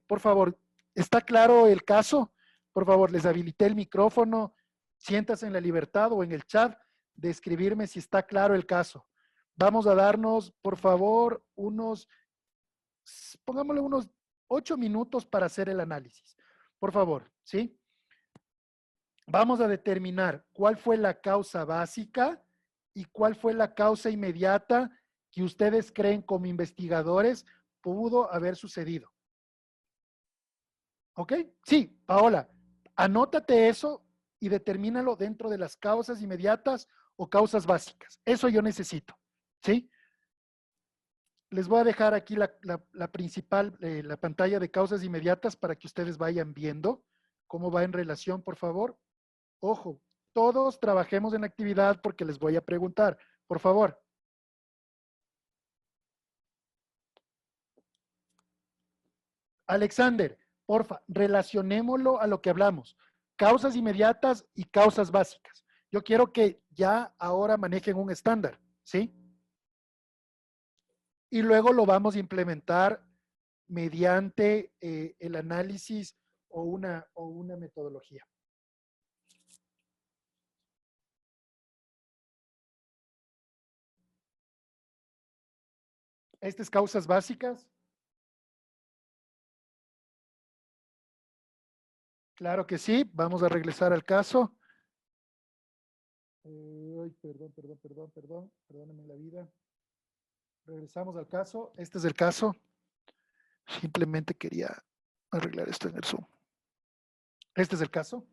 Por favor, ¿está claro el caso? Por favor, les habilité el micrófono. Siéntase en la libertad o en el chat de escribirme si está claro el caso. Vamos a darnos, por favor, pongámosle unos 8 minutos para hacer el análisis. Por favor, ¿sí? Vamos a determinar cuál fue la causa básica y cuál fue la causa inmediata que ustedes creen como investigadores pudo haber sucedido. ¿Ok? Sí, Paola, anótate eso y determínalo dentro de las causas inmediatas o causas básicas. Eso yo necesito. ¿Sí? Les voy a dejar aquí la principal, la pantalla de causas inmediatas para que ustedes vayan viendo cómo va en relación, por favor. Ojo, todos trabajemos en actividad porque les voy a preguntar, por favor. Alexander, porfa, relacionémoslo a lo que hablamos. Causas inmediatas y causas básicas. Yo quiero que ya ahora manejen un estándar, ¿sí? Y luego lo vamos a implementar mediante el análisis o una metodología. Estas causas básicas. Claro que sí. Vamos a regresar al caso. Perdónenme la vida. Regresamos al caso. Este es el caso. Simplemente quería arreglar esto en el Zoom. Este es el caso.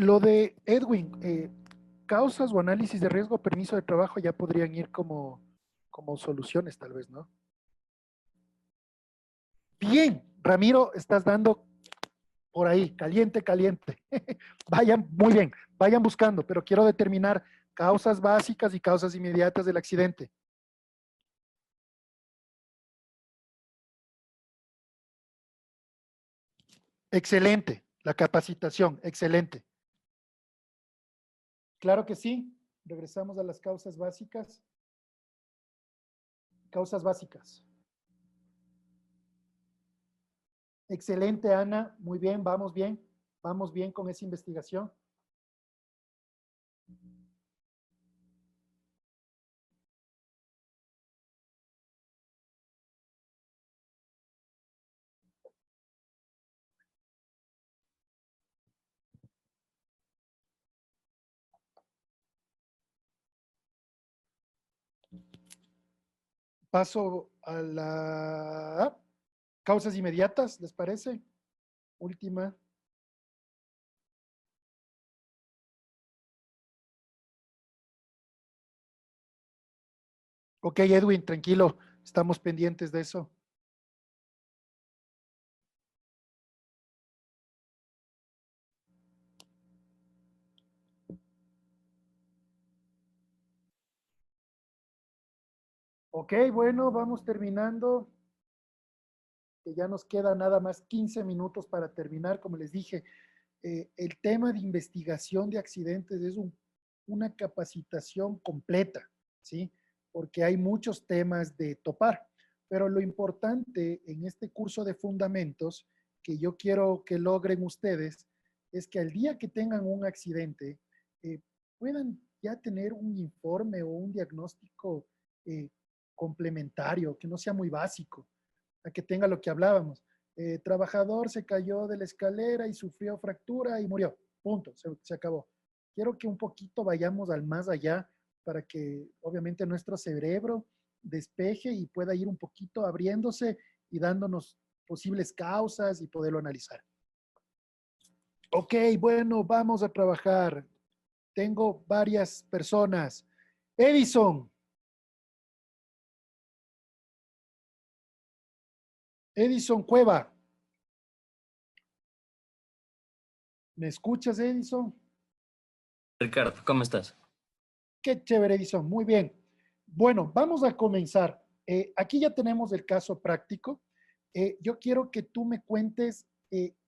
Lo de Edwin, causas o análisis de riesgo, permiso de trabajo ya podrían ir como soluciones tal vez, ¿no? Bien, Ramiro, estás dando por ahí, caliente, caliente. Vayan, muy bien, vayan buscando, pero quiero determinar causas básicas y causas inmediatas del accidente. Excelente, la capacitación, excelente. Claro que sí, regresamos a las causas básicas. Causas básicas. Excelente, Ana, muy bien, vamos bien con esa investigación. Paso a la causas inmediatas, ¿les parece? Última. Ok, Edwin, tranquilo, estamos pendientes de eso. Ok, bueno, vamos terminando. Que ya nos queda nada más 15 minutos para terminar. Como les dije, el tema de investigación de accidentes es una capacitación completa, ¿sí? Porque hay muchos temas de topar. Pero lo importante en este curso de fundamentos que yo quiero que logren ustedes es que al día que tengan un accidente, puedan ya tener un informe o un diagnóstico complementario, que no sea muy básico, a que tenga lo que hablábamos. Trabajador se cayó de la escalera y sufrió fractura y murió. Punto, se acabó. Quiero que un poquito vayamos al más allá para que obviamente nuestro cerebro despeje y pueda ir un poquito abriéndose y dándonos posibles causas y poderlo analizar. Ok, bueno, vamos a trabajar. Tengo varias personas. Edison. Edison Cueva. ¿Me escuchas, Edison? Ricardo, ¿cómo estás? Qué chévere, Edison. Muy bien. Bueno, vamos a comenzar. Aquí ya tenemos el caso práctico. Yo quiero que tú me cuentes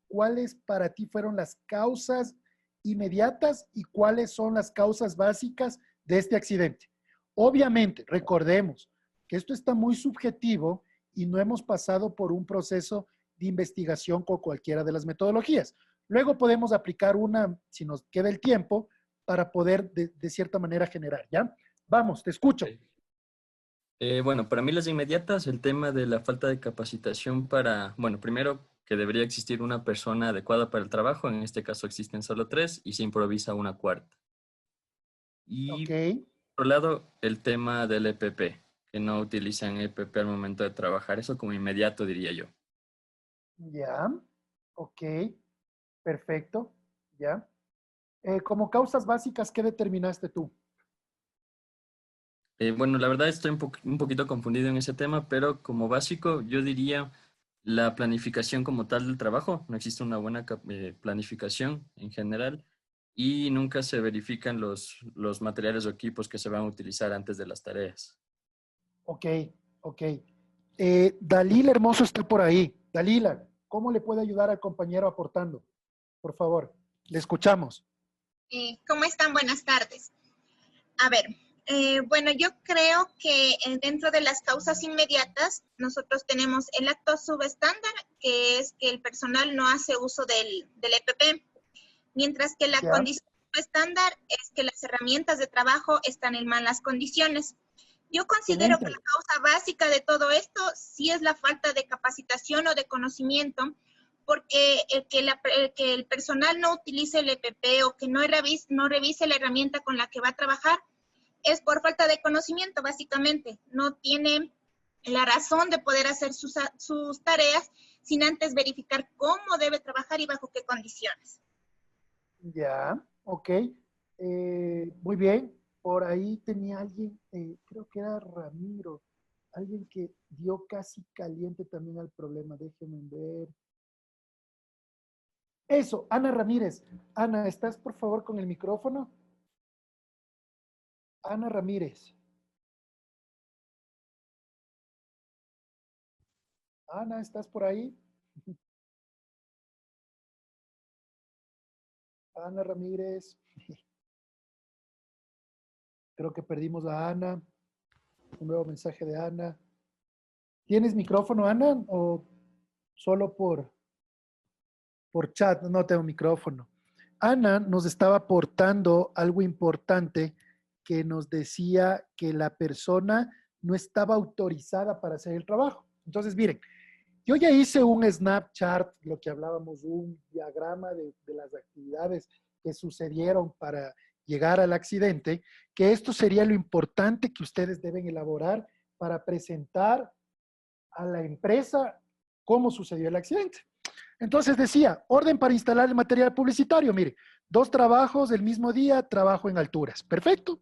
cuáles para ti fueron las causas inmediatas y cuáles son las causas básicas de este accidente. Obviamente, recordemos que esto está muy subjetivo y no hemos pasado por un proceso de investigación con cualquiera de las metodologías. Luego podemos aplicar una, si nos queda el tiempo, para poder de cierta manera generar, ¿ya? Vamos, te escucho. Bueno, para mí las inmediatas, el tema de la falta de capacitación para, bueno, primero que debería existir una persona adecuada para el trabajo, en este caso existen solo 3 y se improvisa una cuarta. Y Ok, por otro lado, el tema del EPP, que no utilizan EPP al momento de trabajar, eso como inmediato diría yo. ya, ok, perfecto, ya. Como causas básicas, ¿qué determinaste tú? Bueno, la verdad estoy un poquito confundido en ese tema, pero como básico yo diría la planificación como tal del trabajo. No existe una buena planificación en general y nunca se verifican los materiales o equipos que se van a utilizar antes de las tareas. Ok, ok. Dalila Hermoso está por ahí. Dalila, ¿cómo le puede ayudar al compañero aportando? Por favor, le escuchamos. ¿Cómo están? Buenas tardes. A ver, bueno, yo creo que dentro de las causas inmediatas, nosotros tenemos el acto subestándar, que es que el personal no hace uso del EPP, mientras que la Ya, condición estándar es que las herramientas de trabajo están en malas condiciones. Yo considero que la excelente. causa básica de todo esto sí es la falta de capacitación o de conocimiento, porque que el personal no utilice el EPP o que no revise la herramienta con la que va a trabajar es por falta de conocimiento, básicamente. No tiene la razón de poder hacer sus tareas sin antes verificar cómo debe trabajar y bajo qué condiciones. Ya, ok. Muy bien. Por ahí tenía alguien, creo que era Ramiro, alguien que dio casi caliente también al problema. Déjenme ver. Eso, Ana Ramírez. Ana, ¿estás por favor con el micrófono? Ana Ramírez. Ana, ¿estás por ahí? Ana Ramírez. Creo que perdimos a Ana. Un nuevo mensaje de Ana. ¿Tienes micrófono, Ana? ¿O solo por chat? No tengo micrófono. Ana nos estaba aportando algo importante que nos decía que la persona no estaba autorizada para hacer el trabajo. Entonces, miren, yo ya hice un Snapchat, lo que hablábamos, un diagrama de las actividades que sucedieron para llegar al accidente, que esto sería lo importante que ustedes deben elaborar para presentar a la empresa cómo sucedió el accidente. Entonces decía, orden para instalar el material publicitario. Mire, 2 trabajos del mismo día, trabajo en alturas. Perfecto.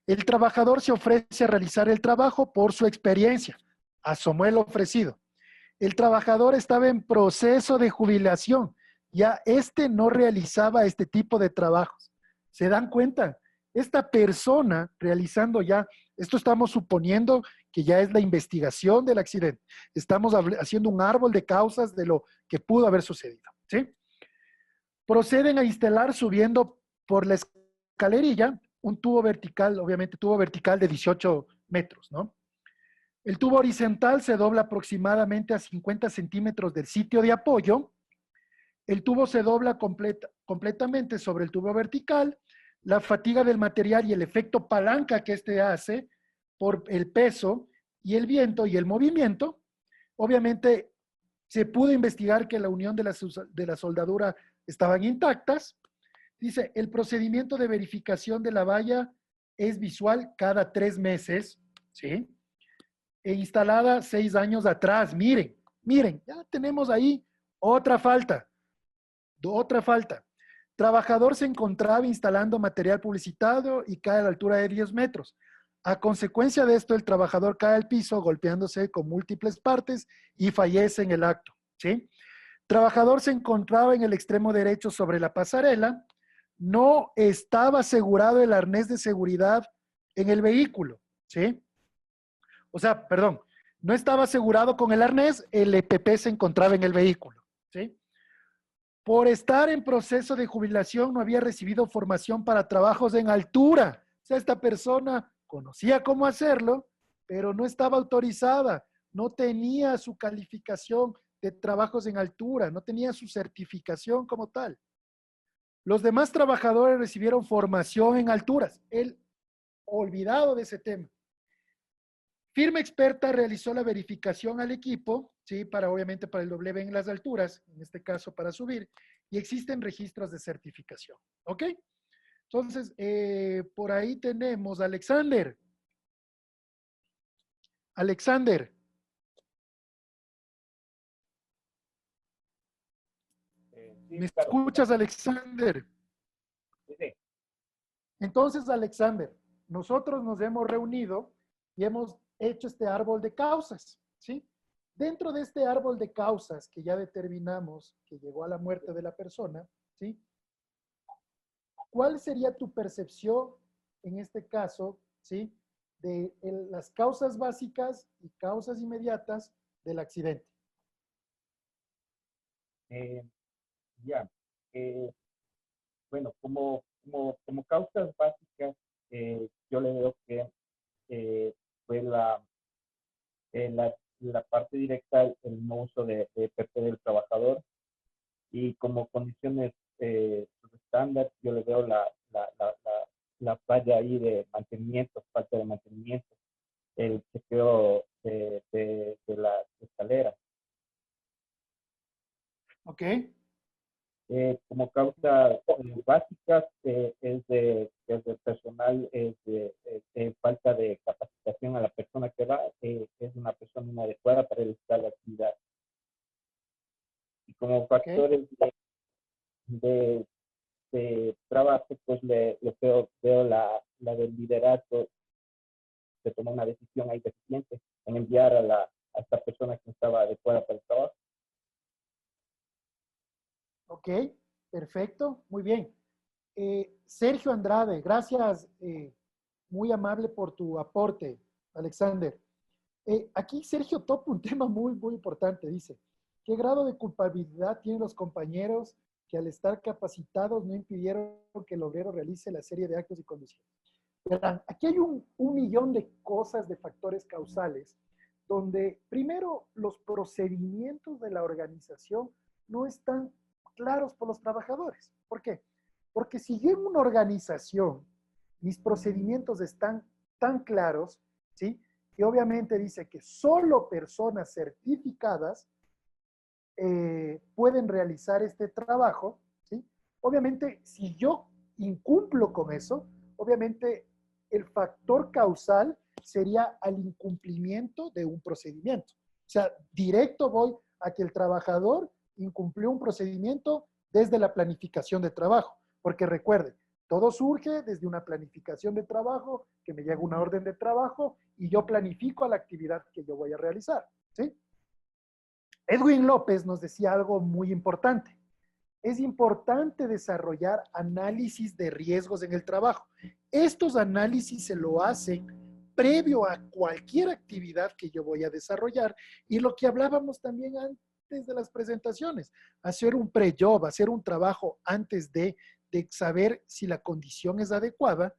El trabajador se ofrece a realizar el trabajo por su experiencia. Asomó el ofrecido. El trabajador estaba en proceso de jubilación. Ya no realizaba este tipo de trabajos. ¿Se dan cuenta? Esta persona realizando ya, esto estamos suponiendo que ya es la investigación del accidente. Estamos haciendo un árbol de causas de lo que pudo haber sucedido, ¿sí? Proceden a instalar subiendo por la escalerilla un tubo vertical, obviamente tubo vertical de 18 metros, ¿no? El tubo horizontal se dobla aproximadamente a 50 centímetros del sitio de apoyo. El tubo se dobla completamente sobre el tubo vertical. La fatiga del material y el efecto palanca que este hace por el peso y el viento y el movimiento, obviamente se pudo investigar que la unión de la soldadura estaban intactas. Dice, el procedimiento de verificación de la valla es visual cada 3 meses, ¿sí? E instalada 6 años atrás. Miren, miren, ya tenemos ahí otra falta. Trabajador se encontraba instalando material publicitario y cae a la altura de 10 metros. A consecuencia de esto, el trabajador cae al piso golpeándose con múltiples partes y fallece en el acto, ¿sí? Trabajador se encontraba en el extremo derecho sobre la pasarela. No estaba asegurado el arnés de seguridad en el vehículo, ¿sí? O sea, perdón, no estaba asegurado con el arnés, el EPP se encontraba en el vehículo, ¿sí? Por estar en proceso de jubilación no había recibido formación para trabajos en altura. O sea, esta persona conocía cómo hacerlo, pero no estaba autorizada, no tenía su calificación de trabajos en altura, no tenía su certificación como tal. Los demás trabajadores recibieron formación en alturas. Él, olvidado de ese tema. Firma experta realizó la verificación al equipo, ¿sí? Obviamente para el doble en las alturas, en este caso para subir, y existen registros de certificación, ¿ok? Entonces, por ahí tenemos a Alexander. Alexander. ¿Me escuchas, Alexander? Sí. Entonces, Alexander, nosotros nos hemos reunido y hemos hecho este árbol de causas, ¿sí? Dentro de este árbol de causas que ya determinamos que llegó a la muerte de la persona, ¿sí? ¿Cuál sería tu percepción en este caso, ¿sí? De las causas básicas y causas inmediatas del accidente? Bueno, como causas básicas, yo le veo que fue la parte directa, el no uso de EPP del trabajador, y como condiciones estándar, yo le veo la falla ahí de mantenimiento, falta de mantenimiento, el chequeo de la escalera. Ok. Como causas básicas es de personal, es de falta de capacitación a la persona que va, es una persona inadecuada para realizar la actividad. Y como factores de trabajo, pues le veo la del liderazgo, de tomar una decisión ahí deficiente en enviar a esta persona que no estaba adecuada para el trabajo. Ok, perfecto, muy bien. Sergio Andrade, gracias, muy amable por tu aporte, Alexander. Aquí Sergio toca un tema muy, muy importante, dice, ¿qué grado de culpabilidad tienen los compañeros que al estar capacitados no impidieron que el obrero realice la serie de actos y condiciones? Verán, aquí hay un millón de cosas, de factores causales, donde primero los procedimientos de la organización no están claros por los trabajadores. ¿Por qué? Porque si yo en una organización mis procedimientos están tan claros, ¿sí? Que obviamente dice que solo personas certificadas pueden realizar este trabajo, ¿sí? Obviamente, si yo incumplo con eso, obviamente el factor causal sería al incumplimiento de un procedimiento. O sea, directo voy a que el trabajador incumplió un procedimiento desde la planificación de trabajo. Porque recuerden, todo surge desde una planificación de trabajo, que me llega una orden de trabajo y yo planifico la actividad que yo voy a realizar, ¿sí? Edwin López nos decía algo muy importante. Es importante desarrollar análisis de riesgos en el trabajo. Estos análisis se lo hacen previo a cualquier actividad que yo voy a desarrollar y lo que hablábamos también antes de las presentaciones, hacer un pre-job, hacer un trabajo antes de saber si la condición es adecuada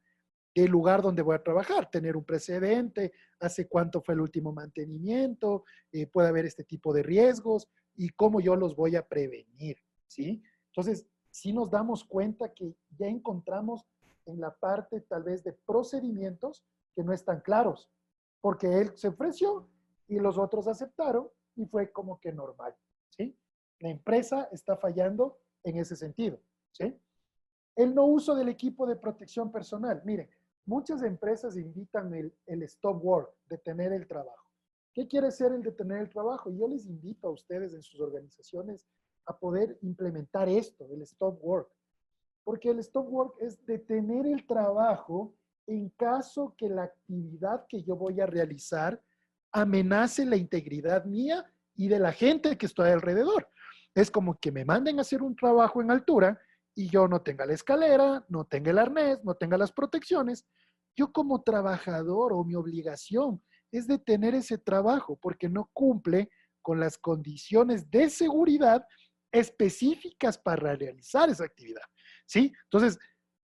del lugar donde voy a trabajar, tener un precedente, hace cuánto fue el último mantenimiento, puede haber este tipo de riesgos y cómo yo los voy a prevenir, ¿sí? Entonces, sí nos damos cuenta que ya encontramos en la parte tal vez de procedimientos que no están claros, porque él se ofreció y los otros aceptaron y fue como que normal, ¿sí? La empresa está fallando en ese sentido, ¿sí? El no uso del equipo de protección personal. Miren, muchas empresas invitan el stop work, detener el trabajo. ¿Qué quiere ser el detener el trabajo? Y yo les invito a ustedes en sus organizaciones a poder implementar esto, el stop work. Porque el stop work es detener el trabajo en caso que la actividad que yo voy a realizar amenace la integridad mía y de la gente que está alrededor. Es como que me manden a hacer un trabajo en altura y yo no tenga la escalera, no tenga el arnés, no tenga las protecciones. Yo como trabajador o mi obligación es detener ese trabajo porque no cumple con las condiciones de seguridad específicas para realizar esa actividad, ¿sí? Entonces,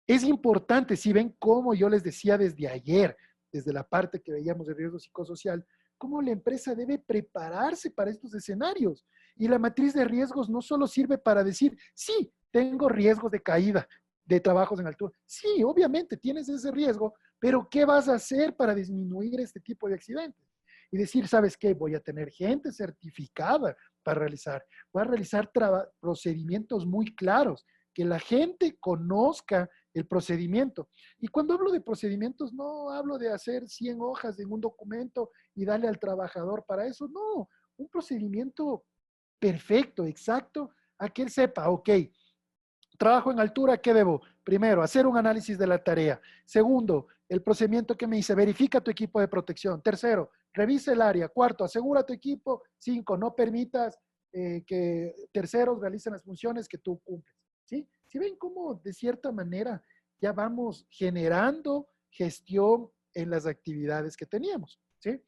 es importante, si ven cómo yo les decía desde ayer, desde la parte que veíamos de riesgo psicosocial, cómo la empresa debe prepararse para estos escenarios. Y la matriz de riesgos no solo sirve para decir, sí, tengo riesgos de caída de trabajos en altura. Sí, obviamente tienes ese riesgo, pero ¿qué vas a hacer para disminuir este tipo de accidentes? Y decir, ¿sabes qué? Voy a tener gente certificada para realizar. Voy a realizar procedimientos muy claros, que la gente conozca el procedimiento. Y cuando hablo de procedimientos, no hablo de hacer 100 hojas en un documento y darle al trabajador para eso. No, un procedimiento perfecto, exacto, a que él sepa, ok, trabajo en altura, ¿qué debo? Primero, hacer un análisis de la tarea. Segundo, el procedimiento que me dice, verifica tu equipo de protección. Tercero, revisa el área. Cuarto, asegura tu equipo. 5, no permitas que terceros realicen las funciones que tú cumples. ¿Sí? ¿Sí ven cómo de cierta manera ya vamos generando gestión en las actividades que teníamos? ¿Sí?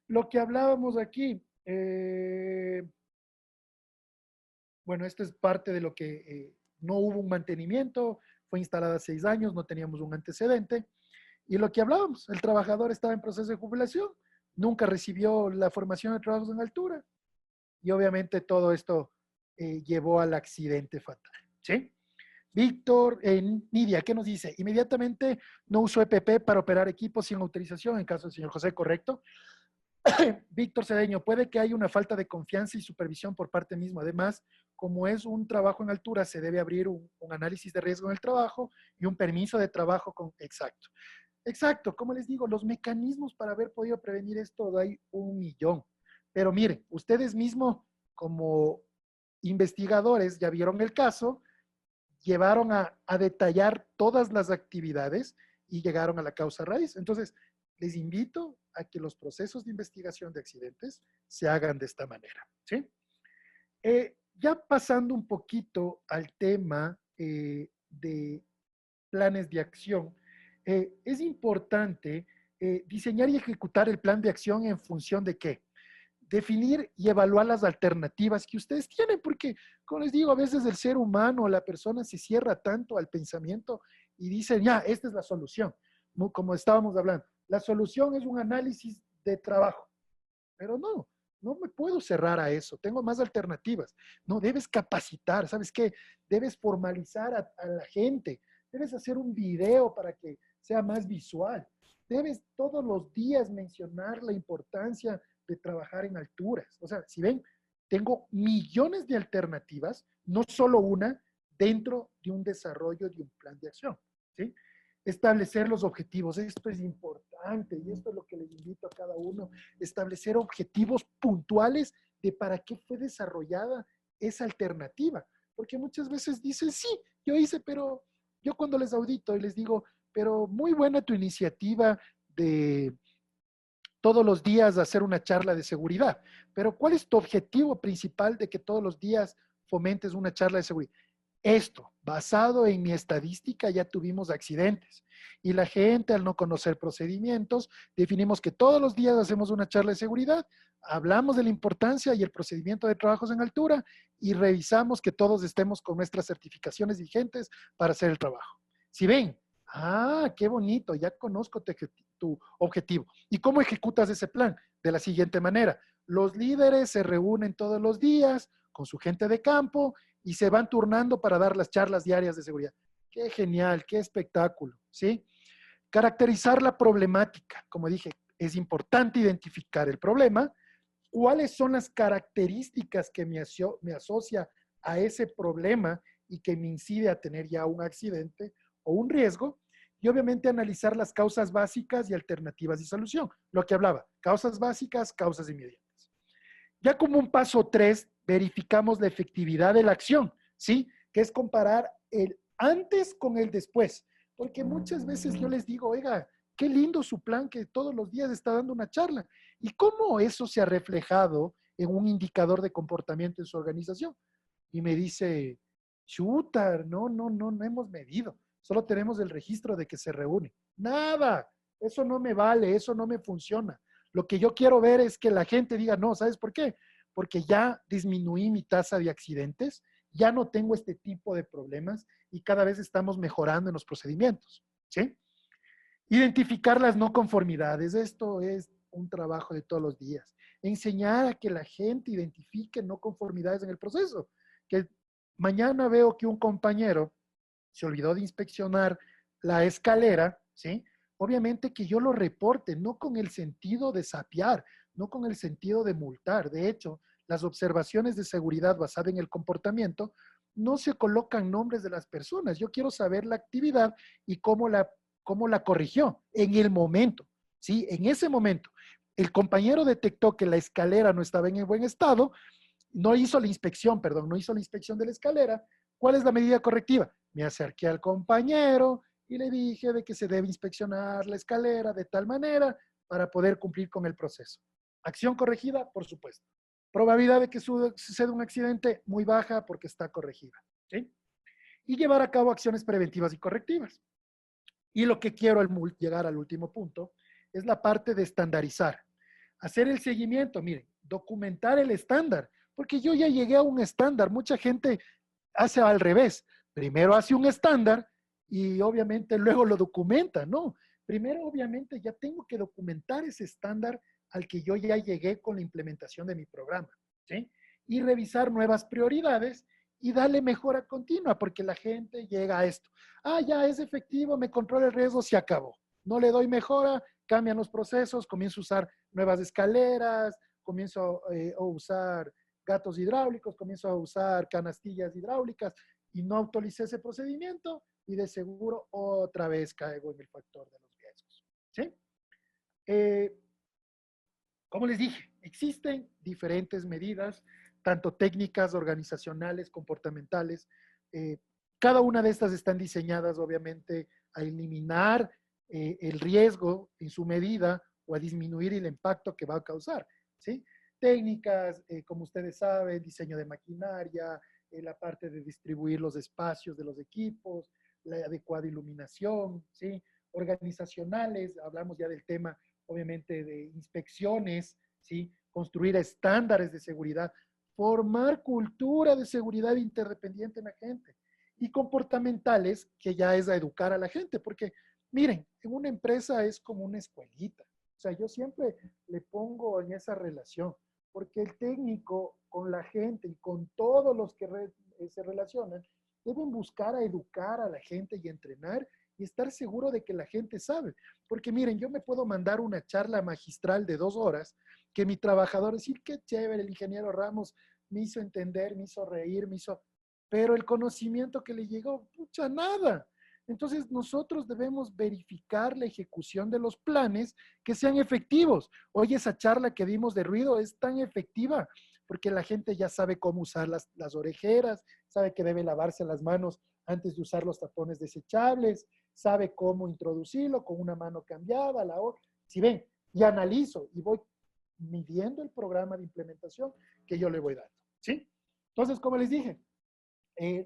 Lo que hablábamos aquí, bueno, esto es parte de lo que no hubo un mantenimiento, fue instalada hace 6 años, no teníamos un antecedente. Y lo que hablábamos, el trabajador estaba en proceso de jubilación, nunca recibió la formación de trabajos en altura. Y obviamente todo esto llevó al accidente fatal. ¿Sí? Víctor, Nidia, ¿qué nos dice? Inmediatamente no usó EPP para operar equipos sin autorización, en caso del señor José, ¿correcto? Víctor Cedeño, puede que haya una falta de confianza y supervisión por parte misma. Además, como es un trabajo en altura, se debe abrir un análisis de riesgo en el trabajo y un permiso de trabajo con... Exacto. Exacto, como les digo, los mecanismos para haber podido prevenir esto hay 1.000.000. Pero miren, ustedes mismos como investigadores ya vieron el caso, llevaron a detallar todas las actividades y llegaron a la causa raíz. Entonces, les invito a que los procesos de investigación de accidentes se hagan de esta manera, ¿sí? Ya pasando un poquito al tema de planes de acción, es importante diseñar y ejecutar el plan de acción en función de ¿qué? Definir y evaluar las alternativas que ustedes tienen, porque, como les digo, a veces el ser humano, la persona se cierra tanto al pensamiento y dicen, ya, esta es la solución, como estábamos hablando. La solución es un análisis de trabajo, pero no me puedo cerrar a eso, tengo más alternativas. No, debes capacitar, ¿sabes qué? Debes formalizar a la gente, debes hacer un video para que sea más visual, debes todos los días mencionar la importancia de trabajar en alturas. O sea, si ven, tengo millones de alternativas, no solo una, dentro de un desarrollo de un plan de acción, ¿sí? Establecer los objetivos, esto es importante. importante, y esto es lo que les invito a cada uno, establecer objetivos puntuales de para qué fue desarrollada esa alternativa. Porque muchas veces dicen, sí, yo hice, pero yo cuando les audito y les digo, pero muy buena tu iniciativa de todos los días hacer una charla de seguridad, pero ¿cuál es tu objetivo principal de que todos los días fomentes una charla de seguridad? Esto, basado en mi estadística, ya tuvimos accidentes y la gente al no conocer procedimientos, definimos que todos los días hacemos una charla de seguridad, hablamos de la importancia y el procedimiento de trabajos en altura y revisamos que todos estemos con nuestras certificaciones vigentes para hacer el trabajo. Si ven, qué bonito, ya conozco tu objetivo. ¿Y cómo ejecutas ese plan? De la siguiente manera, los líderes se reúnen todos los días con su gente de campo y se van turnando para dar las charlas diarias de seguridad. Qué genial, qué espectáculo, ¿sí? Caracterizar la problemática. Como dije, es importante identificar el problema. ¿Cuáles son las características que me asocia a ese problema y que me incide a tener ya un accidente o un riesgo? Y obviamente analizar las causas básicas y alternativas de solución. Lo que hablaba, causas básicas, causas inmediatas. Ya como un paso 3, verificamos la efectividad de la acción, ¿sí? Que es comparar el antes con el después. Porque muchas veces yo les digo, oiga, qué lindo su plan que todos los días está dando una charla. ¿Y cómo eso se ha reflejado en un indicador de comportamiento en su organización? Y me dice, chuta, no hemos medido. Solo tenemos el registro de que se reúne. Nada, eso no me vale, eso no me funciona. Lo que yo quiero ver es que la gente diga, no, ¿sabes por qué? Porque ya disminuí mi tasa de accidentes, ya no tengo este tipo de problemas y cada vez estamos mejorando en los procedimientos, ¿sí? Identificar las no conformidades. Esto es un trabajo de todos los días. Enseñar a que la gente identifique no conformidades en el proceso. Que mañana veo que un compañero se olvidó de inspeccionar la escalera, ¿sí? Obviamente que yo lo reporte, no con el sentido de sapear, no con el sentido de multar. De hecho, las observaciones de seguridad basadas en el comportamiento no se colocan nombres de las personas. Yo quiero saber la actividad y cómo la corrigió en el momento, ¿sí? En ese momento. El compañero detectó que la escalera no estaba en buen estado, no hizo la inspección de la escalera. ¿Cuál es la medida correctiva? Me acerqué al compañero y le dije de que se debe inspeccionar la escalera de tal manera para poder cumplir con el proceso. Acción corregida, por supuesto. Probabilidad de que suceda un accidente muy baja porque está corregida, ¿sí? Y llevar a cabo acciones preventivas y correctivas. Y lo que quiero al llegar al último punto es la parte de estandarizar. Hacer el seguimiento, miren, documentar el estándar, porque yo ya llegué a un estándar. Mucha gente hace al revés. Primero hace un estándar y obviamente luego lo documenta, ¿no? Primero obviamente ya tengo que documentar ese estándar al que yo ya llegué con la implementación de mi programa, ¿sí? Y revisar nuevas prioridades y darle mejora continua, porque la gente llega a esto. Ya es efectivo, me controla el riesgo, se acabó. No le doy mejora, cambian los procesos, comienzo a usar nuevas escaleras, comienzo a usar gatos hidráulicos, comienzo a usar canastillas hidráulicas y no actualicé ese procedimiento y de seguro otra vez caigo en el factor de los riesgos, ¿sí? Como les dije, existen diferentes medidas, tanto técnicas, organizacionales, comportamentales. Cada una de estas están diseñadas, obviamente, a eliminar el riesgo en su medida o a disminuir el impacto que va a causar, ¿sí? Técnicas, como ustedes saben, diseño de maquinaria, la parte de distribuir los espacios de los equipos, la adecuada iluminación, ¿sí? Organizacionales, hablamos ya del tema, obviamente, de inspecciones, ¿sí? Construir estándares de seguridad, formar cultura de seguridad interdependiente en la gente. Y comportamentales, que ya es a educar a la gente, porque miren, en una empresa es como una escuelita. O sea, yo siempre le pongo en esa relación, porque el técnico con la gente y con todos los que se relacionan, deben buscar a educar a la gente y entrenar y estar seguro de que la gente sabe. Porque miren, yo me puedo mandar una charla magistral de 2 horas, que mi trabajador decir, qué chévere, el ingeniero Ramos me hizo entender, me hizo reír, pero el conocimiento que le llegó, pucha, nada. Entonces, nosotros debemos verificar la ejecución de los planes que sean efectivos. Hoy esa charla que dimos de ruido es tan efectiva porque la gente ya sabe cómo usar las orejeras, sabe que debe lavarse las manos antes de usar los tapones desechables, sabe cómo introducirlo con una mano cambiada, la otra. Si ven, y analizo y voy midiendo el programa de implementación que yo le voy dando, ¿sí? Entonces, como les dije,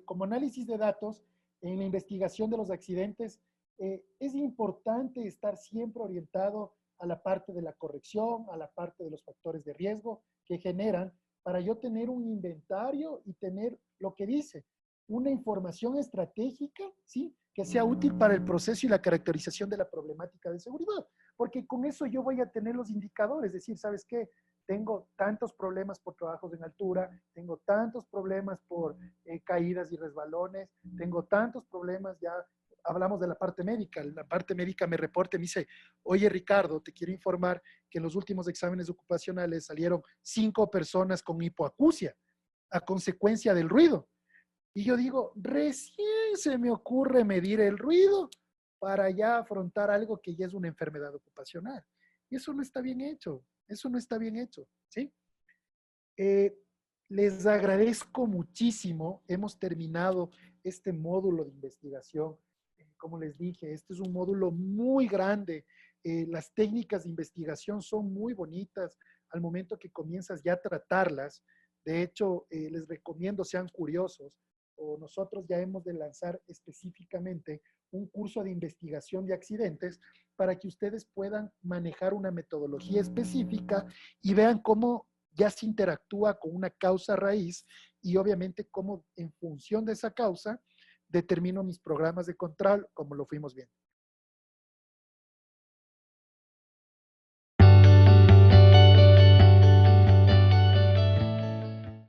como análisis de datos, en la investigación de los accidentes, es importante estar siempre orientado a la parte de la corrección, a la parte de los factores de riesgo que generan para yo tener un inventario y tener lo que dice, una información estratégica, ¿sí? Que sea útil para el proceso y la caracterización de la problemática de seguridad. Porque con eso yo voy a tener los indicadores, es decir, ¿sabes qué? Tengo tantos problemas por trabajos en altura, tengo tantos problemas por caídas y resbalones, tengo tantos problemas, ya hablamos de la parte médica me reporta y me dice, oye Ricardo, te quiero informar que en los últimos exámenes ocupacionales salieron 5 personas con hipoacusia a consecuencia del ruido. Y yo digo, recién se me ocurre medir el ruido para ya afrontar algo que ya es una enfermedad ocupacional. Y eso no está bien hecho. Eso no está bien hecho, ¿sí? Les agradezco muchísimo. Hemos terminado este módulo de investigación. Como les dije, este es un módulo muy grande. Las técnicas de investigación son muy bonitas al momento que comienzas ya a tratarlas. De hecho, les recomiendo sean curiosos, o nosotros ya hemos de lanzar específicamente un curso de investigación de accidentes para que ustedes puedan manejar una metodología específica y vean cómo ya se interactúa con una causa raíz y obviamente cómo en función de esa causa determino mis programas de control como lo fuimos viendo.